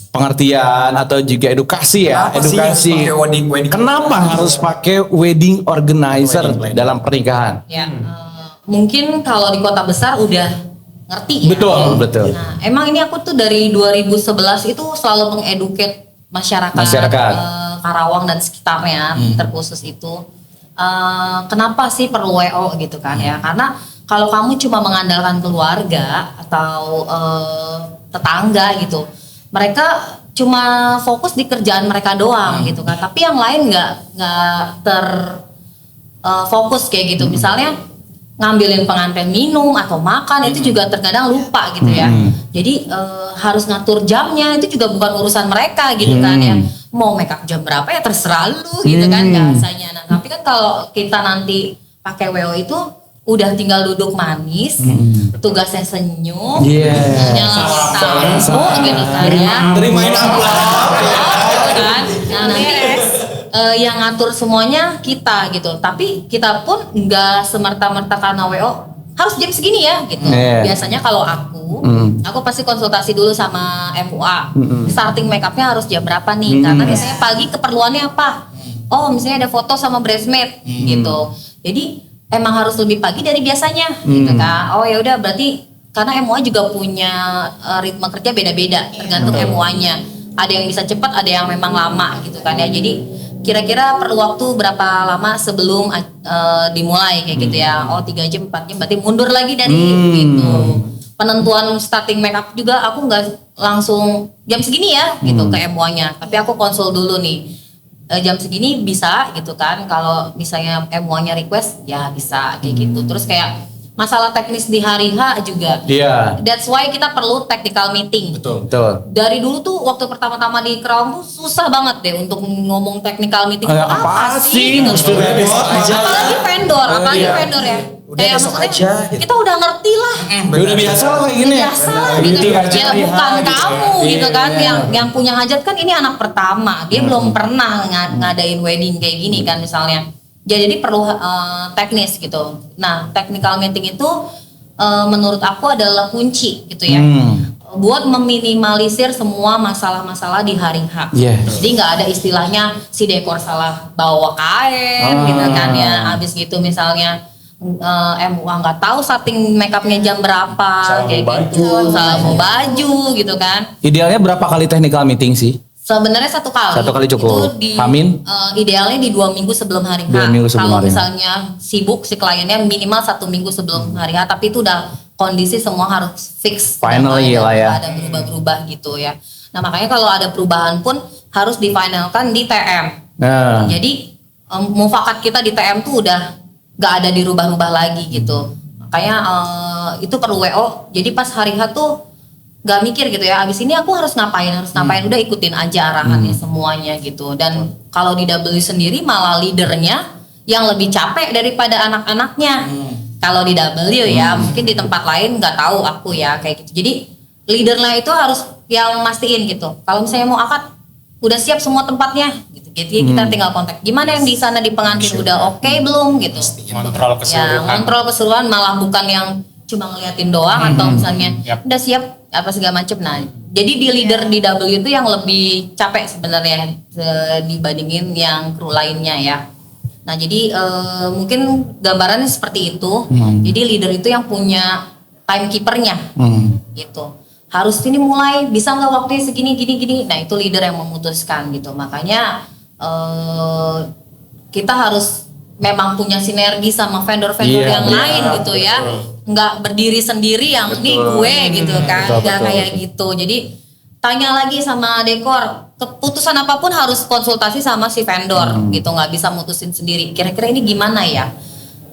pengertian atau juga edukasi ya. Kenapa sih edukasi. harus pakai wedding Kenapa harus pakai wedding organizer Wedding planner. dalam pernikahan? Ya, mungkin kalau di kota besar udah ngerti ya. Betul. Nah, emang ini aku tuh dari 2011 itu selalu mengeduket masyarakat. Karawang dan sekitarnya, terkhusus itu. Kenapa sih perlu WO gitu kan ya? Karena kalau kamu cuma mengandalkan keluarga atau tetangga gitu, mereka cuma fokus di kerjaan mereka doang gitu kan. Tapi yang lain nggak fokus kayak gitu. Misalnya ngambilin pengantin minum atau makan itu juga terkadang lupa gitu ya. Jadi harus ngatur jamnya itu juga bukan urusan mereka gitu kan ya. Mau make up jam berapa ya terserah lu gitu kan bahasanya. Nah, tapi kan kalau kita nanti pakai WO itu udah tinggal duduk manis, tugasnya senyum, nyalain tamu gitu kan ya. Terimain amplop. Kan? Nah, nanti yang ngatur semuanya kita gitu. Tapi kita pun nggak semerta-merta karena WO harus jam segini ya gitu. Biasanya kalau aku pasti konsultasi dulu sama MUA. Starting make upnya harus jam berapa nih? Karena biasanya pagi keperluannya apa? Oh, misalnya ada foto sama bridesmaid gitu. Jadi emang harus lebih pagi dari biasanya gitu kan. Oh ya udah berarti karena MUA juga punya ritme kerja beda-beda tergantung MUA-nya. Ada yang bisa cepat, ada yang memang lama gitu kan ya. Jadi kira-kira perlu waktu berapa lama sebelum dimulai kayak gitu ya. Oh 3 jam 4 jam berarti mundur lagi dari gitu. Penentuan starting make up juga aku nggak langsung jam segini ya gitu ke MUA-nya. Tapi aku konsul dulu nih. Jam segini bisa gitu kan. Kalau misalnya MUA-nya request ya bisa kayak gitu. Terus kayak masalah teknis di hari H juga. Iya. That's why kita perlu technical meeting. Betul. Dari dulu tuh waktu pertama-tama di Kerawang tuh susah banget deh untuk ngomong technical meeting. Apa sih? Gitu. Mesti repot aja. Apalagi vendor ya. Udah Kayak besok maksudnya aja, gitu. kita udah ngerti lah. Udah biasa lah kayak gini ya. Biasa lah gitu. Meeting aja Ya hari bukan H gitu. kamu gitu kan Iya. yang punya hajat kan ini anak pertama. Dia belum pernah ngadain wedding kayak gini kan misalnya. Ya, jadi perlu teknis gitu. Nah, technical meeting itu menurut aku adalah kunci gitu ya. Buat meminimalisir semua masalah-masalah di hari H. Yes. Jadi nggak ada istilahnya si dekor salah bawa kain gitu kan ya. Habis gitu misalnya MUA nggak tahu setting make upnya jam berapa kayak gitu, salah mau baju gitu kan. Idealnya berapa kali technical meeting sih? Sebenarnya 1 kali. 1 kali cukup. Itu Hamin? Idealnya di 2 minggu sebelum hari H. 2 minggu sebelum Kalau hari H. misalnya sibuk si kliennya minimal 1 minggu sebelum hari H. Tapi itu udah kondisi semua harus fix. Finally Nggak lah ya. ada berubah-berubah gitu ya. Nah makanya kalau ada perubahan pun harus difinalkan di TM. Nah. Jadi mufakat kita di TM tuh udah nggak ada dirubah-rubah lagi gitu. Makanya itu perlu WO. Jadi pas hari H tuh nggak mikir gitu ya, abis ini aku harus ngapain, udah ikutin aja arahannya semuanya gitu. Dan kalau di W sendiri malah leadernya yang lebih capek daripada anak-anaknya. Kalau di W ya, mungkin di tempat lain nggak tahu aku ya kayak gitu. Jadi leadernya itu harus yang mastiin gitu. Kalau misalnya mau akad, udah siap semua tempatnya gitu. Jadi kita tinggal kontak. Gimana yang di sana di pengantin udah oke belum gitu? Kontrol keseluruhan. Ya, kontrol keseluruhan, malah bukan yang cuma ngeliatin doang atau misalnya udah siap apa segala macem. Nah, jadi di leader di W itu yang lebih capek sebenarnya dibandingin yang kru lainnya ya. Nah, jadi mungkin gambarannya seperti itu. Jadi leader itu yang punya timekeepernya gitu. Harus ini mulai, bisa nggak waktunya segini gini. Nah, itu leader yang memutuskan gitu. Makanya kita harus memang punya sinergi sama vendor-vendor yang lain gitu ya. Nggak berdiri sendiri yang nih gue gitu kan. Nggak kayak gitu. Jadi tanya lagi sama dekor, keputusan apapun harus konsultasi sama si vendor gitu. Nggak bisa mutusin sendiri. Kira-kira ini gimana ya?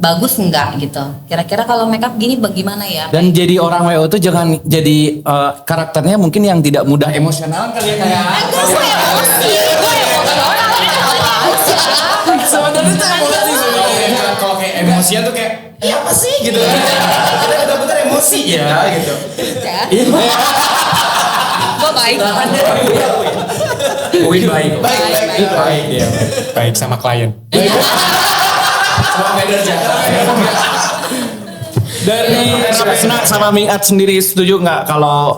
Bagus nggak gitu? Kira-kira kalau makeup gini bagaimana ya? Dan jadi orang WO itu jangan jadi karakternya mungkin yang tidak mudah emosional kali ya kayak. Enggak, gue emosi. Sebenarnya tuh emosi sebenarnya. Kalau kayak emosian tuh kayak apa sih gitu. Kita betul-betul emosi ya gitu. Gue baik. Uin baik. Baik dia. Baik sama klien. Sama vendor jaga. Dari Resna sama Mingat sendiri setuju nggak kalau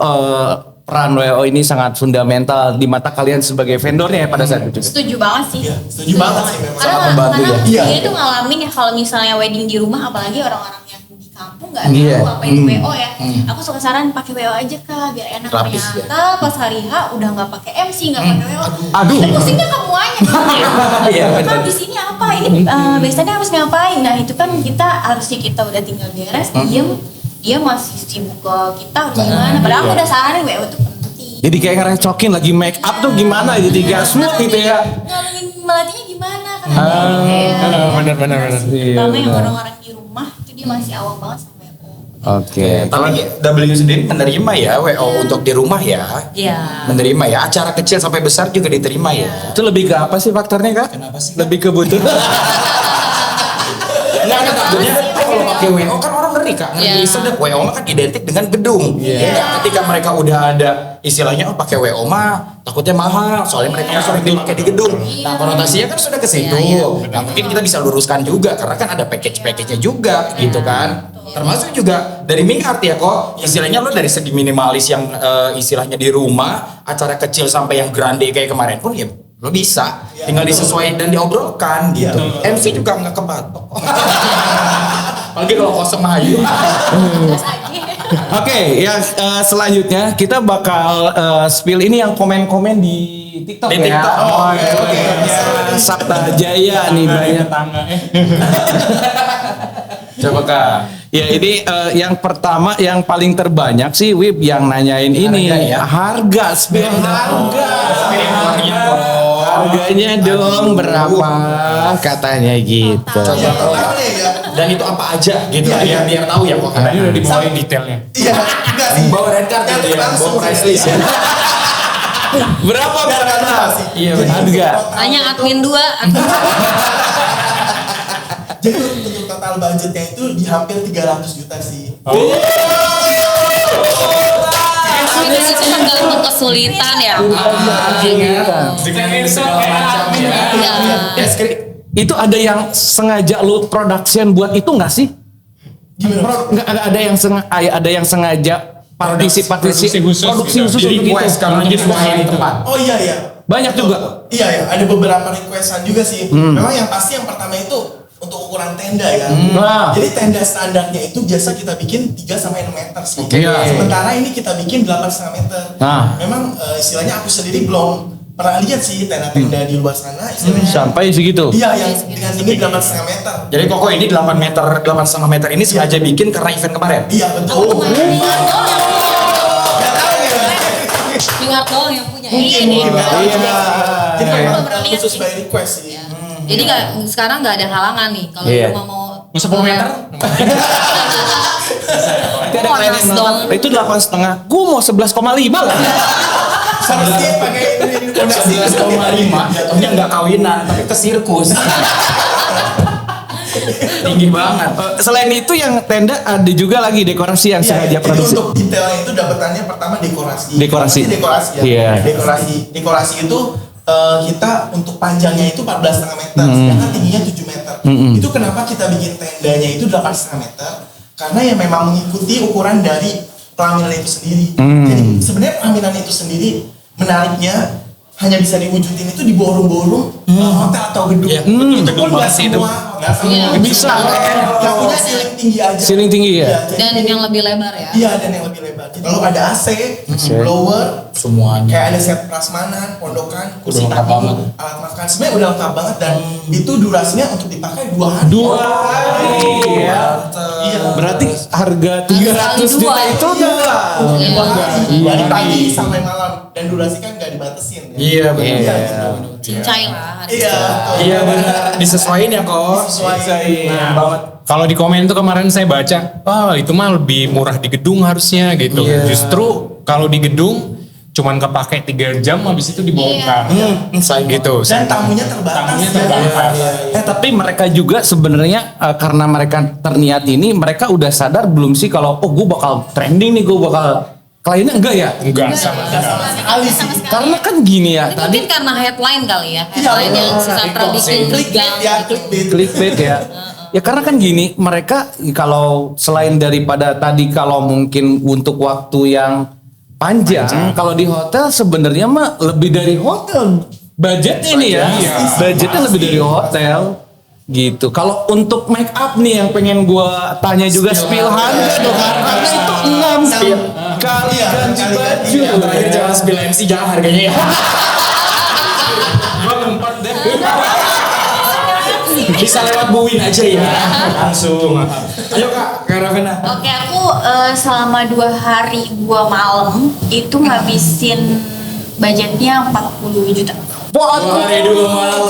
peran WO ini sangat fundamental di mata kalian sebagai vendornya pada saat itu? Setuju banget sih. Iya, setuju banget sih memang. Karena membantu ya. Iya. dia itu ngalamin ya kalau misalnya wedding di rumah, apalagi orang-orang yang di kampung nggak Iya. tahu apa itu WO ya. Aku suka saran pakai WO aja Kak, biar enak. Rapis, Ternyata pas hari H udah nggak pakai MC, nggak pakai WO. Aduh. Dan pusingnya kamuanya. Iya, Kak di sini apa ini? Biasanya harus ngapain? Nah itu kan harusnya kita udah tinggal beres, diem. Dia masih sibuk ke kita harus gimana? Padahal aku udah sehari WO itu penting. Jadi kayak ngerecokin lagi make up tuh gimana jadi gak smooth gitu ya. Ngalamin melatihnya gimana kan ada ya. Benar. Terutama yang orang-orang di rumah itu dia masih awam banget sama WO. Oke. Tapi W sendiri menerima ya WO untuk di rumah ya. Iya. Menerima ya, acara kecil sampai besar juga diterima ya. Itu lebih ke apa sih faktornya Kak? Kenapa sih? Lebih ke butuh. Enggak kan takutnya kalau pakai WO kan orang ngeri Kak. Ngeri sedap. WO mah kan identik dengan gedung. Ya, ketika mereka udah ada istilahnya pakai WO mah takutnya mahal. Soalnya mereka kan sering dipakai di gedung. Nah, konotasinya kan sudah ke situ. Nah, mungkin kita bisa luruskan juga karena kan ada package-nya juga gitu kan. Termasuk juga dari Minart ya kok. Istilahnya lo dari segi minimalis yang istilahnya di rumah, acara kecil sampai yang grande kayak kemarin pun ya lo bisa, tinggal disesuaikan dan diobrolkan gitu. MC juga nggak kepatok. Apalagi kalau kosong ayu. Oke, yang selanjutnya kita bakal spill ini yang komen-komen di TikTok Di ya. TikTok. Oh, ya. Sabta Jaya nih banyak. Coba Kak. Ya ini yang pertama yang paling terbanyak sih Wib yang nanyain ini ya? harga spill harga. Harganya dong berapa katanya gitu. Dan itu apa aja gitu biar tahu ya kok. Ini udah dibawain detailnya. Iya, enggak sih. Bawa red card Nyatet ya, langsung. bawa price list ya. Berapa berapa? Iya Harga. Tanya admin 2. Jadi untuk total budgetnya itu di hampir 300 juta sih. Itu tergantung kesulitan ya. Dengan segala macam ya. Iya. Itu ada yang sengaja lu production buat itu nggak sih? Nggak ada yang sengaja partisi Produksi khusus produksi gitu. khusus Jadi untuk request itu. kalau di tempat. Oh iya iya. Banyak juga. Iya ya, ada beberapa requestan juga sih. Memang yang pasti yang pertama itu untuk ukuran tenda ya. Nah. Jadi tenda standarnya itu biasa kita bikin 3 sampai 6 meter sih. Oke. Sementara ini kita bikin 8,5 meter. Nah. Memang istilahnya aku sendiri belum pernah lihat sih tenda-tenda di luar sana istilahnya. Sampai segitu. Iya yang dengan tinggi 8,5 meter. Jadi Koko ini 8 meter, 8,5 meter ini sengaja bikin karena event kemarin. Iya betul. Gak tahu ya. Ingat doang yang punya. Mungkin. Ini. Iya. Jadi Belum memang pernah lihat khusus sih. by request sih. Jadi sekarang nggak ada halangan nih kalau Iya. rumah mau 10 meter? Nanti ada klien yang nonton, itu 8,5. Gue mau 11,5 lah. Seharusnya pakai ini fondasi 11,5 jatuhnya nggak kawinan tapi ke sirkus. Tinggi banget. Selain itu yang tenda ada juga lagi dekorasi yang sengaja Itu produksi. untuk detailnya itu dapetannya pertama dekorasi. Dekorasi. Dekorasi ya. Iya. Dekorasi itu kita untuk panjangnya itu 14,5 meter, sedangkan tingginya 7 meter. Itu kenapa kita bikin tendanya itu 8,5 meter? Karena ya memang mengikuti ukuran dari pelaminan itu sendiri. Jadi sebenarnya pelaminan itu sendiri menariknya hanya bisa diwujudin itu di ballroom hotel atau gedung. Iya, Itu gedung pun nggak banget sih itu. semua. Nggak semua. Iya. Bisa. Yang punya ceiling tinggi aja. Ceiling tinggi ya? Dan yang lebih lebar ya. Iya, dan yang lebih lebar. Lalu ada AC, blower, Semuanya. kayak ada set prasmanan, pondokan, kursi Udah lengkap tadi, banget. alat makan. Sebenarnya udah lengkap banget dan itu durasinya untuk dipakai 2 hari. 2 hari. Iya. Berarti harga 300 juta dua. itu dua. Iya. 2 hari. Dari pagi sampai malam dan durasi kan nggak dibatasin. Ya. Iya benar. Iya. Cincai lah. Iya. Iya benar. Disesuaiin ya kok. Nah, banget. Kalau di komen tuh kemarin saya baca, itu mah lebih murah di gedung harusnya gitu. Iya. Justru kalau di gedung cuman kepake 3 jam habis itu dibongkar. Gitu. Dan tamunya terbatas. Tamunya ya. terbatas. Tapi mereka juga sebenarnya karena mereka terniat ini, mereka udah sadar belum sih kalau gue bakal trending nih, gue bakal kliennya enggak ya? Enggak sama sekali. Sama sekali. Karena kan gini ya, Ini tadi mungkin karena headline kali ya. Iya, Headline yang si Sandra bikin Clickbait ya, clickbait. clickbait ya. Ya karena kan gini, mereka kalau selain daripada tadi kalau mungkin untuk waktu yang panjang. Kalau di hotel sebenarnya mah lebih dari hotel. Budgetnya ini ya. Budgetnya lebih dari hotel. Gitu. Kalau untuk make up nih yang pengen gua tanya juga spill harga dong. Karena itu 6 kali ganti baju. Terakhir jangan spill MC jangan harganya ya. Gua tempat deh. Bisa lewat Buwin aja ya. Langsung. Ayo Kak Ravena. Oke, aku selama 2 hari 2 malam itu ngabisin budgetnya 40 juta. Waduh malam.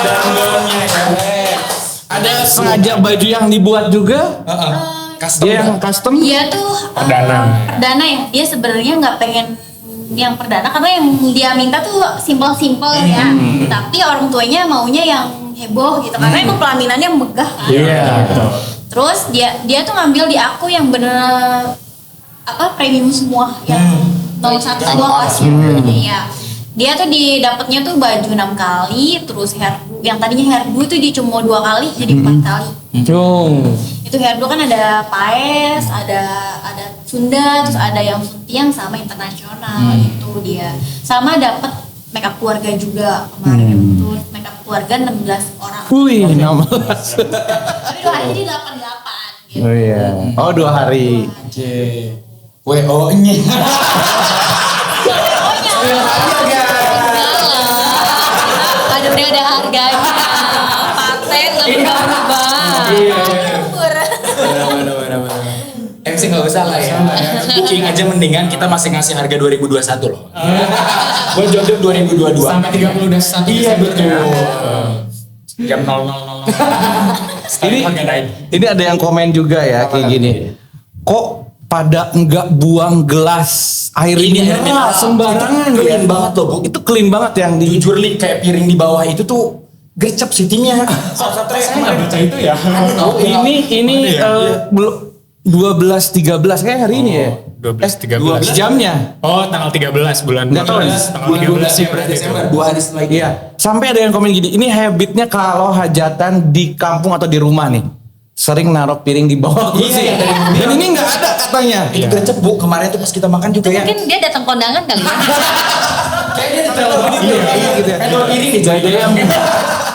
Dan gaunnya ya. Ada sengaja baju yang dibuat juga? Custom Dia yang nggak? custom? Dia tuh perdana ya. Dia sebenarnya nggak pengen yang perdana karena yang dia minta tuh simpel-simpel ya. Tapi orang tuanya maunya yang heboh gitu karena emang pelaminannya megah kan. Iya. Terus dia tuh ngambil di aku yang bener premium semua yang 01 semua kelasnya. Iya. Dia tuh dapatnya tuh baju 6 kali, terus hairdo yang tadinya hairdo tuh dia cuma 2 kali jadi 4 kali. Itu hairdo kan ada paes, ada Sunda, terus ada yang Sutiang sama internasional itu dia. Sama dapat makeup keluarga juga kemarin itu makeup keluarga 16 orang. Wih, 16. Tapi 2 hari jadi 88 gitu. Oh iya. Oh 2 hari. WO-nya. Udah ada harganya. Paten nggak berubah. MC nggak usah lah ya. Booking aja mendingan kita masih ngasih harga 2021 loh. Gue jodoh 2022. Sampai 31 Iya betul. Jam 00.00. Ini ada yang komen juga ya kayak gini. Kok pada enggak buang gelas air Ini air mineral mineral. sembarangan Itu ya? clean banget loh, Bu. Itu clean banget yang di Jujur li kayak piring di bawah itu tuh gercep sitingnya. Saya nggak baca itu ya. ini belum 12-13 kayak hari ini ya. 12-13 jamnya. Oh, tanggal 13 bulan Nggak tahu nih. tanggal 13 ya berarti itu. Desember 2 hari setelah itu. Iya. Sampai ada yang komen gini, ini habitnya kalau hajatan di kampung atau di rumah nih. Sering naruh piring di bawah kursi. Iya, Dan ini nggak ada katanya. Itu gercep Bu, kemarin tuh pas kita makan juga ya. Mungkin dia datang kondangan kali ya. Kayaknya terlalu gitu ya. Kalau piring nih jadi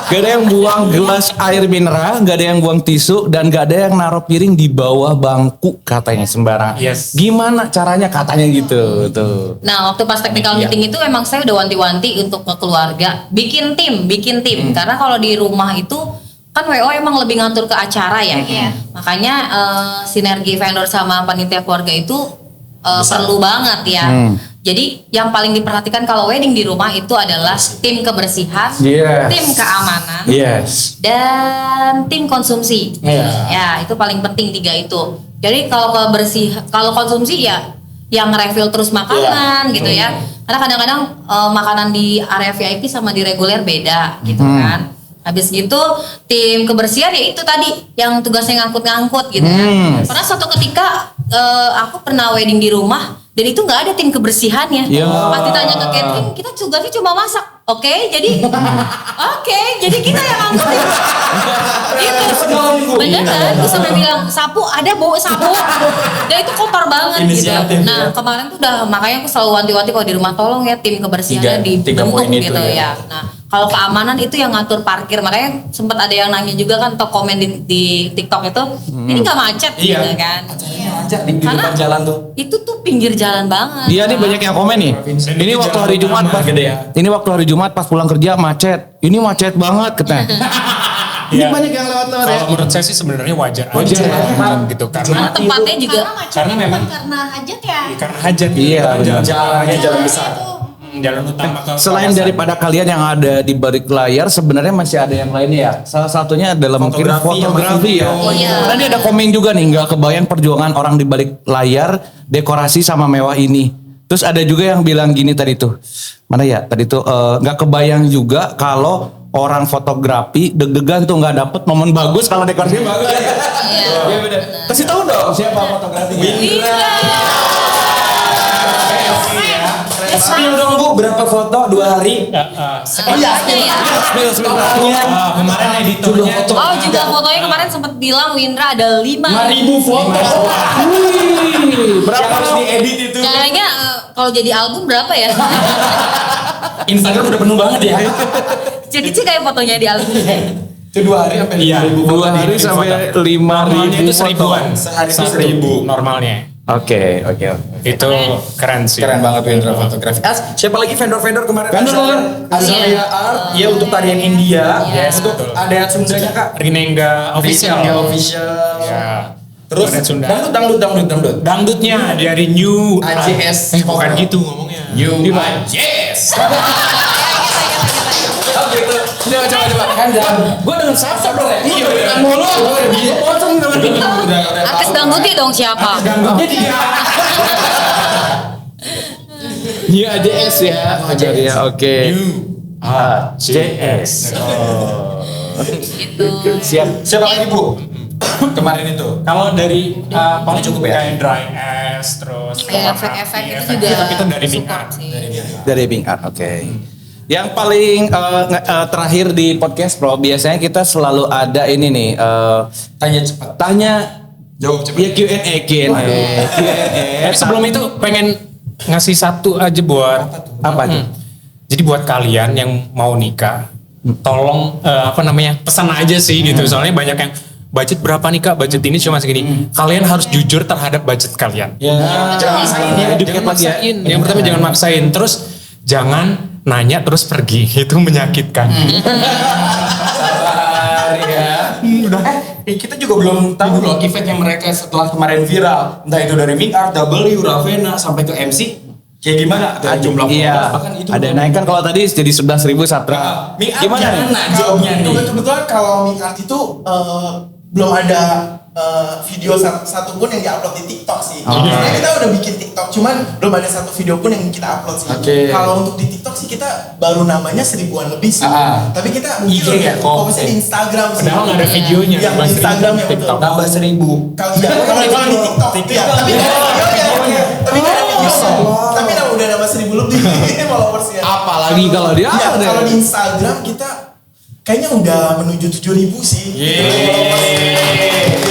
Gak ada yang buang gelas air mineral, gak ada yang buang tisu, dan gak ada yang naruh piring di bawah bangku katanya sembarangan. Yes. Gimana caranya katanya gitu tuh. Nah, waktu pas technical meeting itu emang saya udah wanti-wanti untuk ke keluarga bikin tim. Karena kalau di rumah itu kan WO emang lebih ngatur ke acara ya. Iya. Makanya sinergi vendor sama panitia keluarga itu perlu banget ya. Jadi yang paling diperhatikan kalau wedding di rumah itu adalah tim kebersihan, Yes. tim keamanan, Yes. dan tim konsumsi. Iya. Ya, itu paling penting 3 itu. Jadi kalau kalau konsumsi ya yang refill terus makanan gitu ya. Karena kadang-kadang makanan di area VIP sama di reguler beda gitu kan. Habis gitu tim kebersihan ya itu tadi yang tugasnya ngangkut-ngangkut gitu kan. Pernah suatu ketika aku pernah wedding di rumah dan itu nggak ada tim kebersihannya. Ya. Pas ditanya ke catering, kita tugasnya cuma masak. Oke, jadi kita yang ngangkutin. Itu beneran. Terus sampai bilang sapu ada bau sapu. Dan itu kotor banget gitu. Inisiatif, Nah ya. kemarin tuh makanya aku selalu wanti-wanti kalau di rumah tolong ya tim kebersihannya Tiga poin dibentuk itu gitu ya. ya. Nah kalau keamanan itu yang ngatur parkir. Makanya sempat ada yang nanya juga kan atau komen di TikTok itu, ini nggak macet Iya. gitu kan? Aja di Karena depan jalan tuh. itu tuh pinggir jalan banget. Iya nih banyak yang komen nih. Ini waktu hari Jumat pas Gede ya. Ini waktu hari Jumat pas pulang kerja macet. Ini macet banget katanya. Ini Iya. banyak yang lewat-lewat ya. Kalau menurut saya sih sebenarnya wajar Wajar. aja gitu Cuma karena tempatnya juga. Karena macet Karena bukan memang- karena hajat ya. karena hajat Iya, benar. Jalannya jalan besar. jalan utama ke Selain kawasan. daripada kalian yang ada di balik layar, sebenarnya masih ada yang lainnya ya. Salah satunya adalah mungkin Fotografi sama fotografi ya. video. Oh, iya. Karena dia ada komen juga nih, nggak kebayang perjuangan orang di balik layar, dekorasi sama mewah ini. Terus ada juga yang bilang gini tadi tuh, mana ya tadi tuh nggak kebayang juga kalau orang fotografi deg-degan tuh nggak dapet momen bagus kalau dekorasinya bagus. Iya bener. Kasih tahu dong siapa fotografinya. Spill dong Bu, berapa foto 2 hari? Oh iya, kemarin editornya Oh juga fotonya kemarin sempat bilang Windra ada 5. 5.000 foto. berapa Yang harus diedit itu. Kayaknya kalau jadi album berapa ya? Instagram udah penuh banget ya. Kecil-kecil kayak fotonya di album. Itu 2 hari sampai Iya, 5.000 2 hari sampai 5.000 itu 1000-an Sehari itu 1000 normalnya. Oke. Itu keren sih. Keren banget Windra fotografi. Siapa lagi vendor-vendor kemarin? Vendor. Azalea Art, ya untuk tarian India. Yes, Untuk betul. adat Sundanya Kak. Rinengga official. Rinengga official. Ya. Terus Adat Sunda. dangdut. Dangdutnya dari New AJS. bukan gitu ngomongnya. You AJS. Coba. Kan Gue dengan sasar dong. Iya, dengan mulu. Udah. Artis dangdutnya dong siapa? Dangdutnya dia. New AJS ya. Ya oke. AJS. Gitu. Siap. Siapa lagi Bu? Kemarin itu. Kalau dari paling cukup ya? kayak dry ice terus Kayak fotografi, efek-efek itu efek juga itu dari Bing support Art. sih. Dari Bing Art, oke. Yang paling terakhir di podcast Pro, biasanya kita selalu ada ini nih, Tanya cepat. tanya Jawab cepat. ya Q&A. Sebelum itu pengen ngasih satu aja buat Apa tuh? Jadi buat kalian yang mau nikah, tolong pesan aja sih gitu. Soalnya banyak yang budget berapa nih Kak? Budget ini cuma segini. Kalian harus jujur terhadap budget kalian. Jangan maksain ya. Jangan maksain. Yang pertama jangan maksain. Terus jangan nanya terus pergi. Itu menyakitkan. Sabar ya. Udah. Kita juga belum tahu loh event yang mereka setelah kemarin viral. Entah itu dari Bing Art, W, Ravenna sampai ke MC. Kayak gimana? Ada jumlah Iya, bahkan itu ada naik kan kalau tadi jadi 11.000 Satra. Bing Art Gimana nih? gimana jawabnya nih? Kebetulan kalau Mikart itu belum ada video satu pun yang diupload di TikTok sih. Sebenarnya kita udah bikin TikTok, cuman belum ada satu video pun yang kita upload sih. Oke. Kalau untuk di TikTok sih kita baru namanya 1000-an lebih sih. Tapi kita mungkin IG ya, fokusnya di Instagram sih. Padahal nggak ada videonya. Yang di Instagram ya betul. TikTok. Tambah 1000. Kalau di TikTok itu ya. Tapi tapi kan ada video. Tapi udah nambah 1000 lebih followersnya. Apalagi kalau dia Iya, ada. kalau di Instagram kita kayaknya udah menuju 7.000 sih.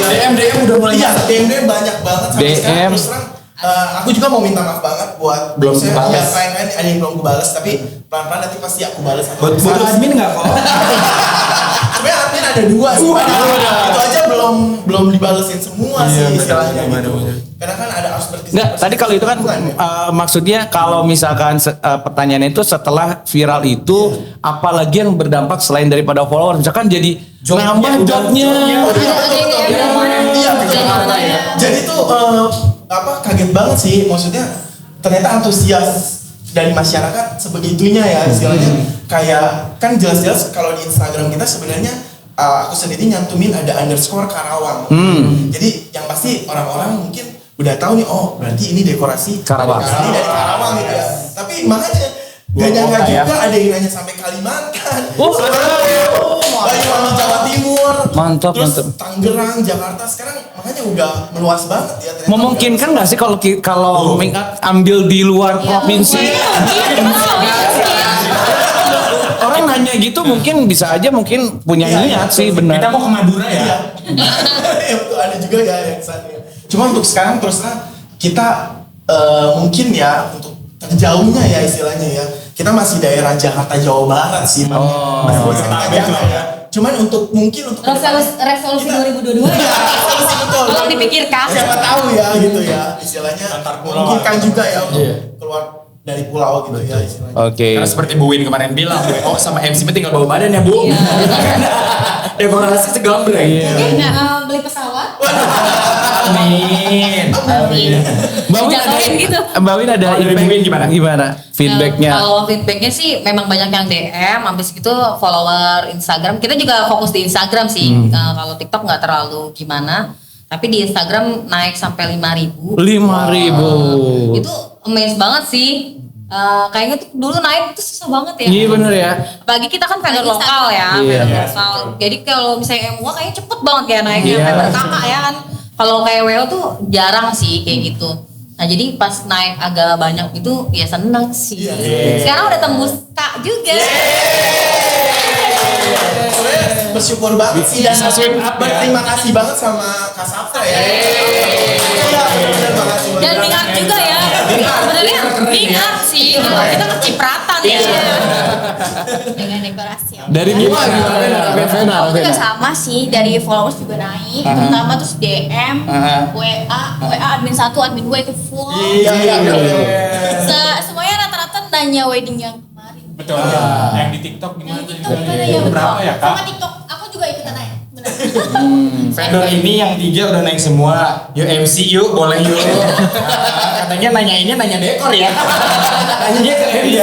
DM udah mulai Iya, DM banyak banget sampai DM. sekarang. Terus terang, aku juga mau minta maaf banget buat Belum saya, kebales. ya, klien-klien ada yang belum kebales, tapi pelan-pelan nanti pasti aku balas. buat admin nggak kok? Sebenarnya admin ada 2 sih. Itu aja belum dibalesin semua sih istilahnya gitu. Karena kan ada harus berarti. Nggak, tadi kalau itu kan maksudnya kalau misalkan pertanyaannya itu setelah viral itu apalagi yang berdampak selain daripada followers, misalkan jadi nambah jobnya. Iya, betul. Jadi tuh kaget banget sih, maksudnya ternyata antusias dari masyarakat sebegitunya ya istilahnya. Kayak kan jelas-jelas kalau di Instagram kita sebenarnya aku sendiri nyantumin ada _Karawang. Jadi yang pasti orang-orang mungkin udah tahu nih, oh berarti ini dekorasi Karawang. Ini dari Karawang gitu ya. Tapi makanya gak nyangka juga ada yang nanya sampai Kalimantan. Banyuwangi Jawa Timur. Mantap, Terus mantap. Tangerang, Jakarta sekarang makanya udah meluas banget ya. ternyata. Memungkinkan nggak sih kalau ambil di luar provinsi? Orang nanya gitu mungkin bisa aja mungkin punya niat sih benar. Kita mau ke Madura ya. Iya, betul, ada juga ya yang kesannya. Cuma untuk sekarang terus terang kita mungkin ya untuk terjauhnya ya istilahnya ya, kita masih daerah Jakarta Jawa Barat sih. Masih jangan ya. Cuman untuk mungkin untuk Resolusi 2022 ya. betul. Kalau dipikirkan. Siapa tahu ya gitu ya istilahnya. Mungkin kan juga ya untuk keluar dari pulau gitu ya istilahnya. Oke. Karena seperti Bu Win kemarin bilang, oh sama MC tinggal bawa badan ya Bu. Dekorasi segambreng. Mungkin beli pesawat. Amin. Mbak Win ada, Jatuhin gitu. Mbak Win ada Kalau dari impact Bu Win gimana? Feedbacknya? Kalau feedbacknya sih memang banyak yang DM, habis itu follower Instagram. Kita juga fokus di Instagram sih. Kalau TikTok nggak terlalu gimana. Tapi di Instagram naik sampai 5.000. 5.000. Itu amazed banget sih. Kayaknya tuh dulu naik itu susah banget ya. Iya bener ya. Apalagi kita kan vendor Apalagi lokal ya, Iya. vendor lokal. Jadi kalau misalnya MUA kayaknya cepet banget ya naiknya, Iya. vendor kakak ya kan. Kalau kayak WO tuh jarang sih kayak gitu. Nah jadi pas naik agak banyak itu ya seneng sih. Sekarang udah tembus Kak juga. Bersyukur banget sih dan Bisa swipe up ya. berterima kasih banget sama Kak Safra ya. Iya, benar-benar makasih banget. Dan mingat juga ya. Sebenarnya mingat sih. Kita kecipratan ya. Dengan dekorasi. Dari gimana? Aku juga sama sih, dari followers juga naik, terutama terus DM, WA admin 1, admin 2 itu full. Iya. Semuanya rata-rata nanya wedding yang kemarin. Betul. Yang di TikTok gimana? Yang TikTok gimana ya? Berapa ya Kak? Sama TikTok, aku juga ikutan nanya. Bener. Vendor ini yang 3 udah naik semua. Yuk MC yuk, boleh yuk. Katanya nanyainnya nanya dekor ya. Nanyanya ke MC.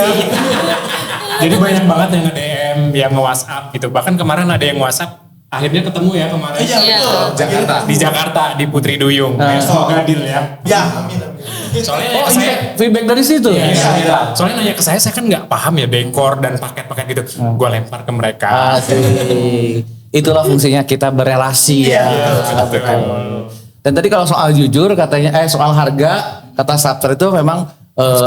Jadi banyak banget yang nge-DM, yang nge-WhatsApp gitu. Bahkan kemarin ada yang WhatsApp, akhirnya ketemu ya kemarin. Iya, betul. Jakarta. Di Jakarta, di Putri Duyung. Ya, semoga deal ya. Ya, amin. Soalnya Oh nanya ke saya, feedback dari situ? iya. Soalnya nanya ke saya kan nggak paham ya dekor dan paket-paket gitu. Gue lempar ke mereka. Asik. Itulah fungsinya kita berelasi ya. betul. Dan tadi kalau soal jujur katanya soal harga kata Sabter itu memang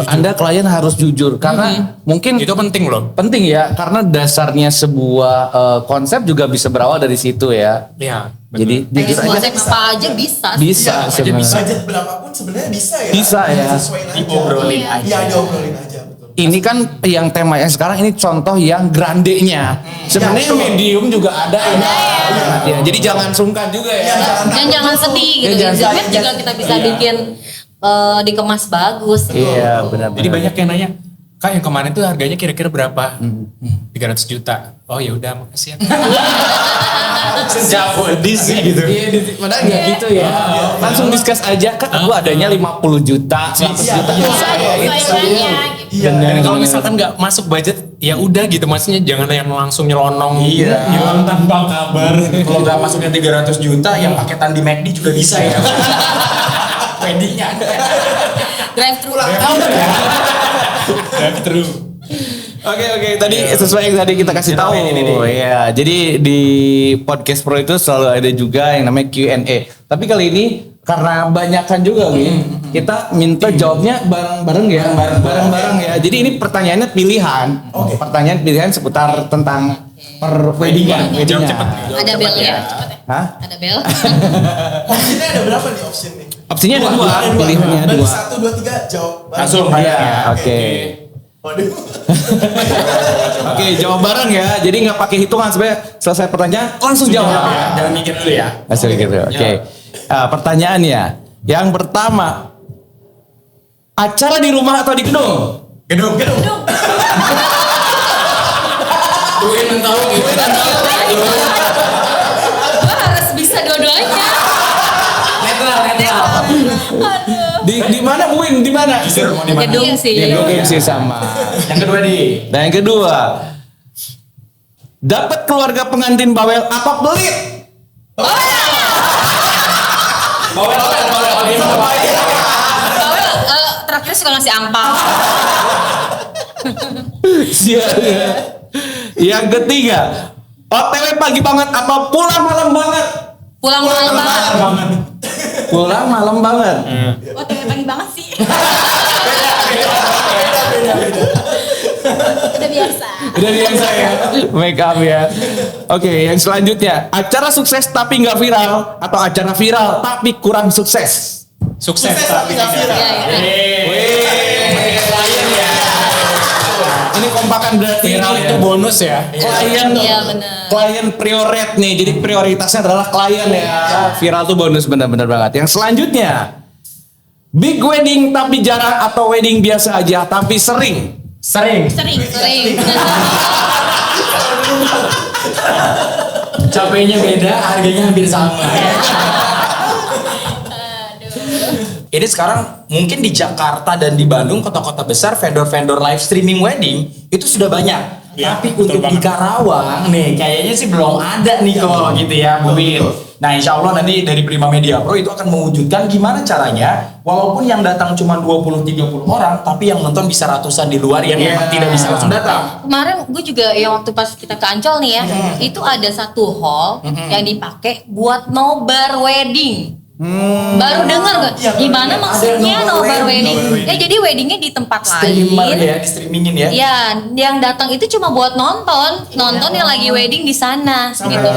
Anda klien harus jujur karena mungkin Itu penting loh. penting ya karena dasarnya sebuah konsep juga bisa berawal dari situ ya. Iya. Jadi jujur aja Konsep apa aja bisa. bisa Iya, sebenarnya. budget berapapun sebenarnya bisa ya. Bisa ya. Sesuaiin aja. Diobrolin aja. Iya, diobrolin aja betul. Ini kan yang tema yang sekarang ini contoh yang grandenya. Sebenarnya Ya, betul. medium juga ada ya. Jadi jangan sungkan juga ya. Dan jangan sedih gitu. Ya, jangan Zipmet juga kita bisa bikin dikemas bagus. Iya benar-benar. Jadi banyak yang nanya, Kak yang kemarin tuh harganya kira-kira berapa? 300 juta. Oh ya udah makasih ya. Sejauh sih gitu. Iya, padahal nggak gitu ya. Langsung discuss aja, Kak, aku adanya 50 juta, 100 juta. Bisa ya, itu. Sesuaiannya gitu. Iya. Dan kalau misalkan nggak masuk budget, ya udah gitu. Maksudnya jangan yang langsung nyelonong, Iya. hilang tanpa kabar. Kalau nggak masuknya 300 juta, yang paketan di McD juga bisa ya. Weddingnya ada. Drive thru. Dan terus. Oke, tadi sesuai yang tadi kita kasih tahu. Ya, jadi di podcast Pro itu selalu ada juga yang namanya Q&A. Tapi kali ini karena banyakan juga kita minta jawabnya bareng-bareng ya, bareng-bareng ya. Jadi ini pertanyaannya pilihan. Pertanyaan pilihan seputar tentang weddingan. Jawab cepet. Ada bel ya. Hah? Ada bel. Opsinya ada berapa nih opsi nih? Opsinya ada dua, pilihannya Berarti dua. 1, 2, 3 jawab. Langsung Iya, ya. oke. Waduh. Oke, jawab bareng ya. Jadi nggak pakai hitungan sampai selesai pertanyaan langsung jawab. Jangan mikir dulu ya. Hasil gitu. Oke. Pertanyaannya, yang pertama, acara di rumah atau di gedung? Gedung. Tuin tahu gitu. Gue harus bisa dua-duanya. Netral. Aduh. Di mana Bu Win? Di mana? Gedung sih. Gedung sih sama. Yang kedua nih. Dan yang kedua, dapat keluarga pengantin bawel apa pelit? Bawel. Terakhir suka ngasih angpau. Yang ketiga, OTW pagi banget apa pulang malam banget? Pulang malam banget. Pulang malam banget. OTW pagi banget sih. Udah biasa. Udah biasa ya, make up ya. Oke, yang selanjutnya, acara sukses tapi nggak viral atau acara viral tapi kurang sukses? Sukses. tapi nggak viral. Ini kompakan berarti Viral ini itu ya. bonus ya. Klien, Iya, benar. klien priorit nih, jadi prioritasnya adalah klien ya. Viral tuh bonus bener-bener banget. Yang selanjutnya, big wedding tapi jarang atau wedding biasa aja tapi sering? Sering. Sering. Capeknya beda, harganya hampir sama. Ini sekarang mungkin di Jakarta dan di Bandung, kota-kota besar, vendor-vendor live streaming wedding itu sudah banyak. Ya, Tapi betul untuk di banget. Karawang nih, kayaknya sih belum ada nih kok gitu ya, Bu Win. Nah, insya Allah nanti dari Prima Media Pro itu akan mewujudkan gimana caranya, walaupun yang datang cuma 20-30 orang, tapi yang nonton bisa ratusan di luar yang memang tidak bisa langsung datang. Kemarin gue juga yang waktu pas kita ke Ancol nih ya, itu ada satu hall yang dipakai buat nobar wedding. Baru dengar gak? Gimana maksudnya nobar wedding? Ya jadi weddingnya di tempat Streamer lain. ya, di streamingin ya. Ya, yang datang itu cuma buat nonton yang lagi wedding di sana Sampai gitu.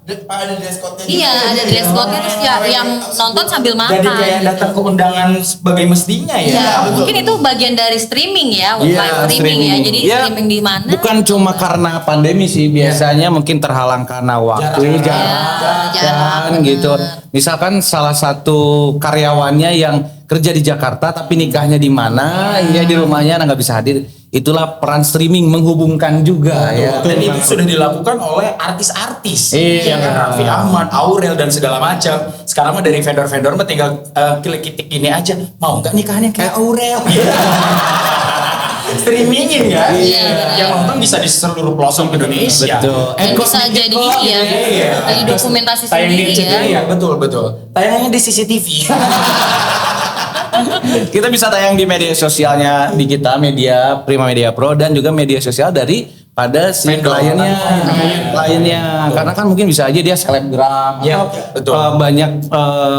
ada dress code-nya Iya, juga. ada dress code-nya terus ya yang nonton sambil Jadi makan. kayak datang ke undangan sebagai mestinya ya. Ya, mungkin itu bagian dari streaming ya, Iya, live streaming ya. Jadi Ya, streaming di mana? bukan cuma karena pandemi sih, biasanya mungkin terhalang karena waktu, jarak, jarak, gitu. Misalkan salah satu karyawannya yang kerja di Jakarta tapi nikahnya di mana, ya di rumahnya nggak bisa hadir. Itulah peran streaming menghubungkan juga ya. Dan itu sudah dilakukan oleh artis-artis. Iya. Ya kan, Raffi Ahmad, Aurel dan segala macam. Sekarang mah dari vendor-vendor mah tinggal klik-klik ini aja. Mau nggak nikahannya kayak Aurel? Streamingin kan? Iya. Yang nonton bisa di seluruh pelosok Indonesia. Betul. Dan bisa jadi ini ya, Iya. jadi dokumentasi Tayang di sendiri RCTI ya. Iya, betul. Tayangnya di CCTV. Kita bisa tayang di media sosialnya di kita, media Prima Media Pro, dan juga media sosial dari pada si Vendor. kliennya. Karena kan mungkin bisa aja dia selebgram Iya, atau betul. banyak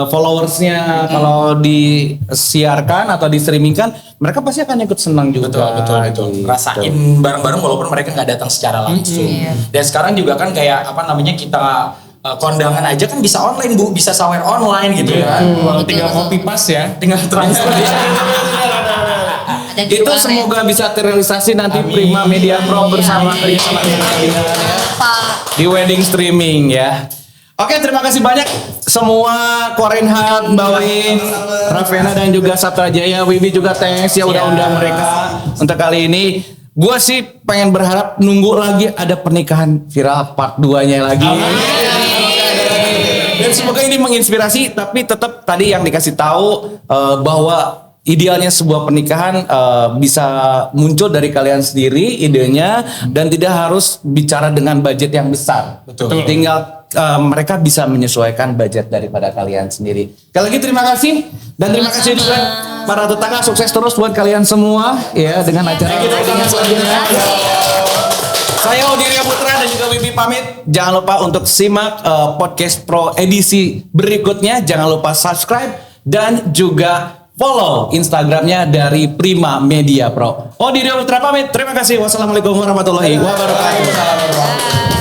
followersnya. Kalau disiarkan atau di streamingkan, mereka pasti akan ikut senang juga. Betul. Rasain bareng-bareng walaupun mereka nggak datang secara langsung. Dan sekarang juga kan kayak apa namanya kita kondangan aja kan bisa online Bu, bisa sawer online gitu kan. Tinggal copy paste ya. Tinggal transfer. Dan Itu juga semoga bisa terrealisasi nanti Prima Media Pro bersama di wedding streaming ya. Oke, terima kasih banyak semua Korenhat, Mbak Win, Raffena dan juga Sabta Jaya, Wibi juga thanks ya udah undang mereka untuk kali ini. Gua sih pengen berharap nunggu lagi ada pernikahan viral part 2-nya lagi. Dan semoga ini menginspirasi, tapi tetap tadi yang dikasih tahu bahwa idealnya sebuah pernikahan bisa muncul dari kalian sendiri idenya dan tidak harus bicara dengan budget yang besar. Betul. Tinggal mereka bisa menyesuaikan budget daripada kalian sendiri. Sekali lagi terima kasih dan terima kasih juga para tetangga, sukses terus buat kalian semua ya dengan acara kita dengan selanjutnya. Saya Odiria Putra dan juga Wibi pamit. Jangan lupa untuk simak podcast Pro edisi berikutnya. Jangan lupa subscribe dan juga follow Instagramnya dari Prima Media Pro. Odiria Putra pamit. Terima kasih. Wassalamualaikum warahmatullahi wabarakatuh.